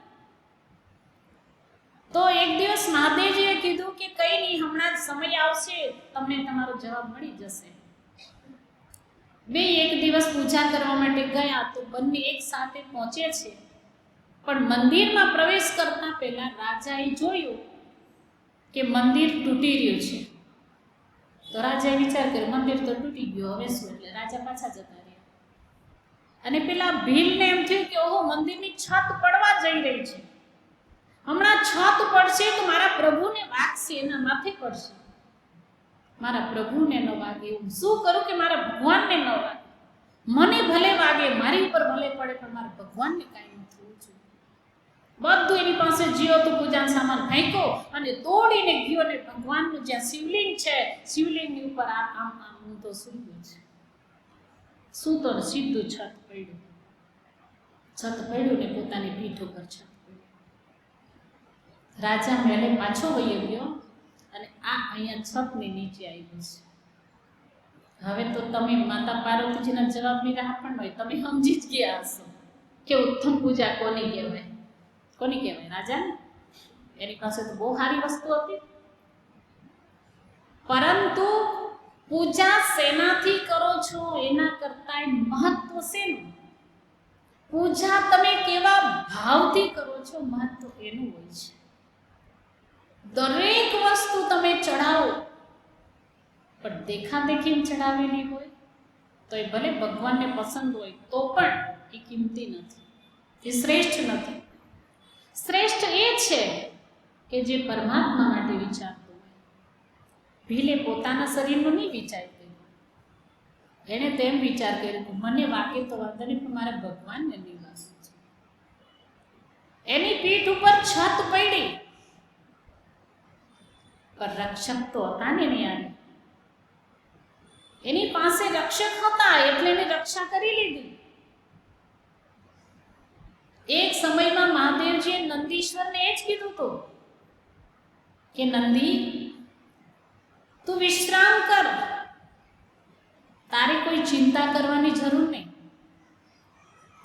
Speaker 1: તો એક દિવસ મહાદેવજીએ કીધું કે કઈ નહીં, હમણાં જ સમય આવશે, તમને તમારો જવાબ મળી જશે. બે એક દિવસ પૂજા કરવા માટે ગયા તો બંને એક સાથે પહોંચે છે, પણ મંદિરમાં પ્રવેશ કરતા પહેલા રાજાએ જોયું કે મંદિર તૂટી રહ્યું છે. તો રાજાએ વિચાર કર્યો મંદિર તો તૂટી ગયું, હવે શું. એટલે રાજા પાછા જતા રહ્યા. અને પેલા ભીલને એમ થયું કે ઓહો, મંદિરની છત પડવા જઈ રહી છે, હમણાં છત પડશે તો મારા પ્રભુને વાગશે, એના માથે પડશે. મારા પ્રભુને ન વાગે, એવું શું કરું કે મારા ભગવાનને ન વાગે. મને ભલે વાગે, મારી ઉપર ભલે પડે, પણ મારા ભગવાનને કાંઈ ન થવું જોઈએ. બધું એની પાસે જીવો તો પૂજાનો સામાન ફેંકો અને દોડીને ગયો અને ભગવાનનું જ્યાં શિવલિંગ છે, શિવલિંગની ઉપર આમ હું તો સૂતો છે. સૂતો ને સીધું છત પડ્યું. છત પડ્યું ને પોતાની પીઠ ઉપર છત પડ્યું. રાજા મેલે પાછો વયો ગયો અને આ અહીંયા છતની નીચે આવ્યું છે. હવે તો તમે માતા પાર્વતીજીના જવાબની રાહ પણ હોય, તમે સમજી જ ગયા હશો કે ઉત્તમ પૂજા કોની કહેવાય. કોની કહેવાય? રાજાને. એની પાસે તો બહુ સારી વસ્તુ હતી. પરંતુ પૂજા શેનાથી કરો છો એના કરતાં મહત્વ શેનું? પૂજા તમે કેવા ભાવથી કરો છો, મહત્વ એનું હોય છે. દરેક વસ્તુ તમે ચડાવો, પણ દેખાદેખી ચડાવેલી હોય તો એ ભલે ભગવાનને પસંદ હોય તો પણ એ કિંમતી નથી, એ શ્રેષ્ઠ નથી. શ્રેષ્ઠ એ છે કે જે પરમાત્મા માટે વિચારતો હોય. ભીલે પોતાના શરીરનું નહીં વિચાર કર્યું, એણે તેમ વિચાર કર્યો કે મને વાગે તો વાંધો નહીં, પણ મારા ભગવાનને નહીં વાગે છે. એની પીઠ ઉપર છત પડી, પણ રક્ષક તો હતા ને નહીં આને. એની પાસે રક્ષક હતા એટલે એને રક્ષા કરી લીધી. એક સમયમાં મહાદેવજીએ નંદીશ્વરને એ જ કીધું હતું કે નંદી, તું વિશ્રામ કર, તારે કોઈ ચિંતા કરવાની જરૂર નહીં,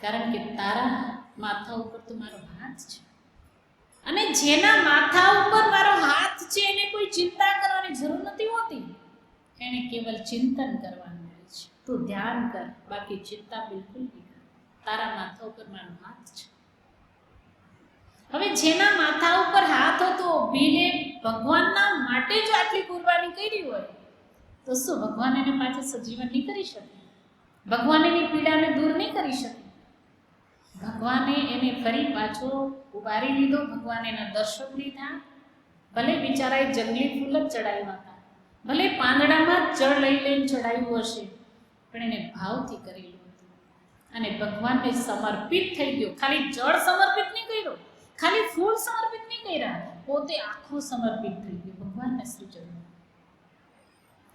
Speaker 1: કારણ કે તારા માથા ઉપર તો મારો હાથ છે. અને જેના માથા ઉપર મારો હાથ છે એને કોઈ ચિંતા કરવાની જરૂર નથી હોતી, એને કેવલ ચિંતન કરવાનું હોય છે. તું ધ્યાન કર, બાકી ચિંતા બિલકુલ નહીં કર. તારા માથા ઉપર મારો હાથ છે. હવે જેના માથા ઉપર હાથ હતો, ભીલે ભગવાનના માટે જ આટલી કુરબાની કરી હોય તો શું ભગવાન એને પાછળ સજીવન નહીં કરી શકે? ભગવાન એની પીડાને દૂર નહીં કરી શકે? ભગવાને એને ફરી પાછો ઉભારી લીધો. ભગવાને એના દર્શન લીધા. ભલે બિચારાએ જંગલી ફૂલ જ ચડાવ્યા હતા, ભલે પાંદડામાં જ જળ લઈ લઈને ચડાવ્યું હશે, પણ એને ભાવથી કરેલું હતું અને ભગવાનને સમર્પિત થઈ ગયો. ખાલી જળ સમર્પિત નહીં કર્યો, ખાલી ફૂલ સમર્પિત નહીં કર્યા, પોતે આખું સમર્પિત થઈ ગયું ભગવાનને સૃજનમાં.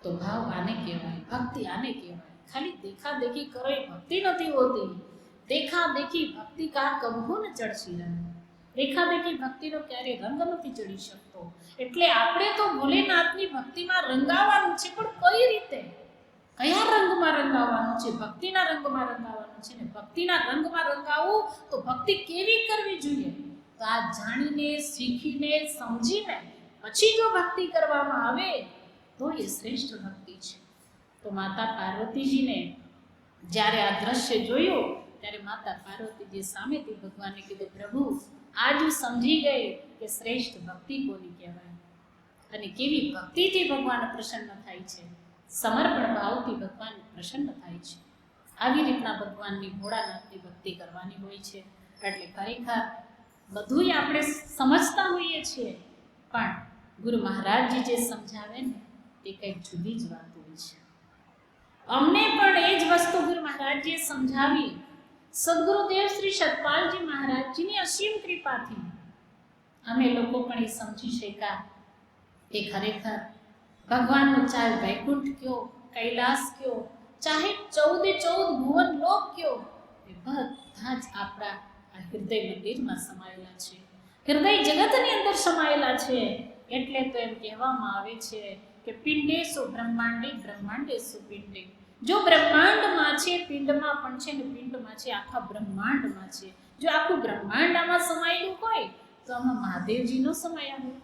Speaker 1: તો ભાવ આને કહેવાય, ભક્તિ આને કહેવાય. ખાલી દેખા દેખી કરો એ ભક્તિ નથી હોતી. દેખા દેખી ભક્તિ કા કબહુ ન ચડશી રહે. દેખા દેખી ભક્તિનો ક્યારેય રંગ નથી ચડી શકતો. એટલે આપણે તો ભોલેનાથની ભક્તિમાં રંગાવાનું છે, પણ કઈ રીતે, કયા રંગમાં રંગાવાનું છે? ભક્તિના રંગમાં રંગાવાનું છે ને ભક્તિના રંગમાં રંગાવું તો ભક્તિ કેવી કરવી જોઈએ? તો આ જાણીને, શીખીને, સમજીને પછી જો ભક્તિ કરવામાં આવે તો એ શ્રેષ્ઠ ભક્તિ છે. તો માતા પાર્વતીજીને જ્યારે આ દ્રશ્ય જોયું ત્યારે માતા પાર્વતીજી સામેથી ભગવાનને કીધું, પ્રભુ આજ હું સમજી ગઈ કે શ્રેષ્ઠ ભક્તિ કોની કહેવાય અને કેવી ભક્તિથી ભગવાન પ્રસન્ન થાય છે. સમર્પણ ભાવથી ભગવાન પ્રસન્ન થાય છે. આવી રીતના ભગવાનની ભોળાનાથની ભક્તિ કરવાની હોય છે. એટલે ખરેખર બધું આપણે સમજતા હોઈએ છીએ, પણ ગુરુ મહારાજજી જે સમજાવે ને તે કંઈક જુદી જ વાત હોય છે. અમને પણ એ જ વસ્તુ ગુરુ મહારાજજીએ સમજાવી. સદગુરુદેવ શ્રી સતપાલજી મહારાજજીની અસીમ કૃપાથી અમે લોકો પણ એ સમજી શક્યા કે ખરેખર ભગવાનનો ચાહે વૈકુંઠ કયો, કૈલાસ કયો, ચાહે 14 ભુવન લોક કયો, એ બધા જ આપણા આ હૃદય મંદિરમાં સમાયેલા છે, હૃદય જગતની અંદર સમાયેલા છે. એટલે તો એમ કહેવામાં આવે છે કે પિંડેસુ બ્રહ્માંડે, બ્રહ્માંડેસુ પિંડે. જો બ્રહ્માંડમાં છે, પિંડમાં પણ છે ને પિંડમાં છે, આખા બ્રહ્માંડમાં છે. જો આખું બ્રહ્માંડ આમાં સમાયેલું હોય તો આમાં મહાદેવજીનો સમાયા હોય.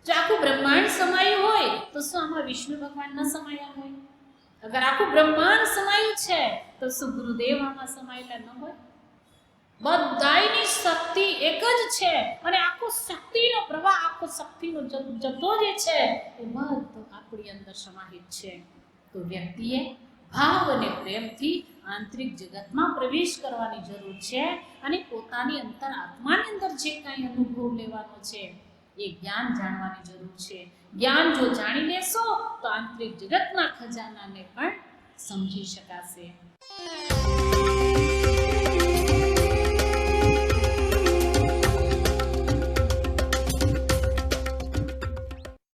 Speaker 1: જો આખું બ્રહ્માંડ સમાયું હોય તો શું આમાં વિષ્ણુ ભગવાન ન સમાયા હોય? અગર આખું બ્રહ્માંડ સમાયું છે તો શું ગુરુદેવ આમાં સમાયેલા ન હોય? બધાયની શક્તિ એક જ છે અને આખો શક્તિનો પ્રવાહ, આખો શક્તિનો જથ્થો જે છે એ બધો આપણી અંદર સમાહિત છે. તો વ્યક્તિએ ભાવ અને પ્રેમથી આંતરિક જગતમાં પ્રવેશ કરવાની જરૂર છે અને પોતાની અંતર આત્માની અંદર જે કાંઈ અનુભવ લેવાનો છે એ જ્ઞાન જાણવાની જરૂર છે. જ્ઞાન જો જાણી લેશો તો આંતરિક જગતના ખજાનાને પણ સમજી શકાશે.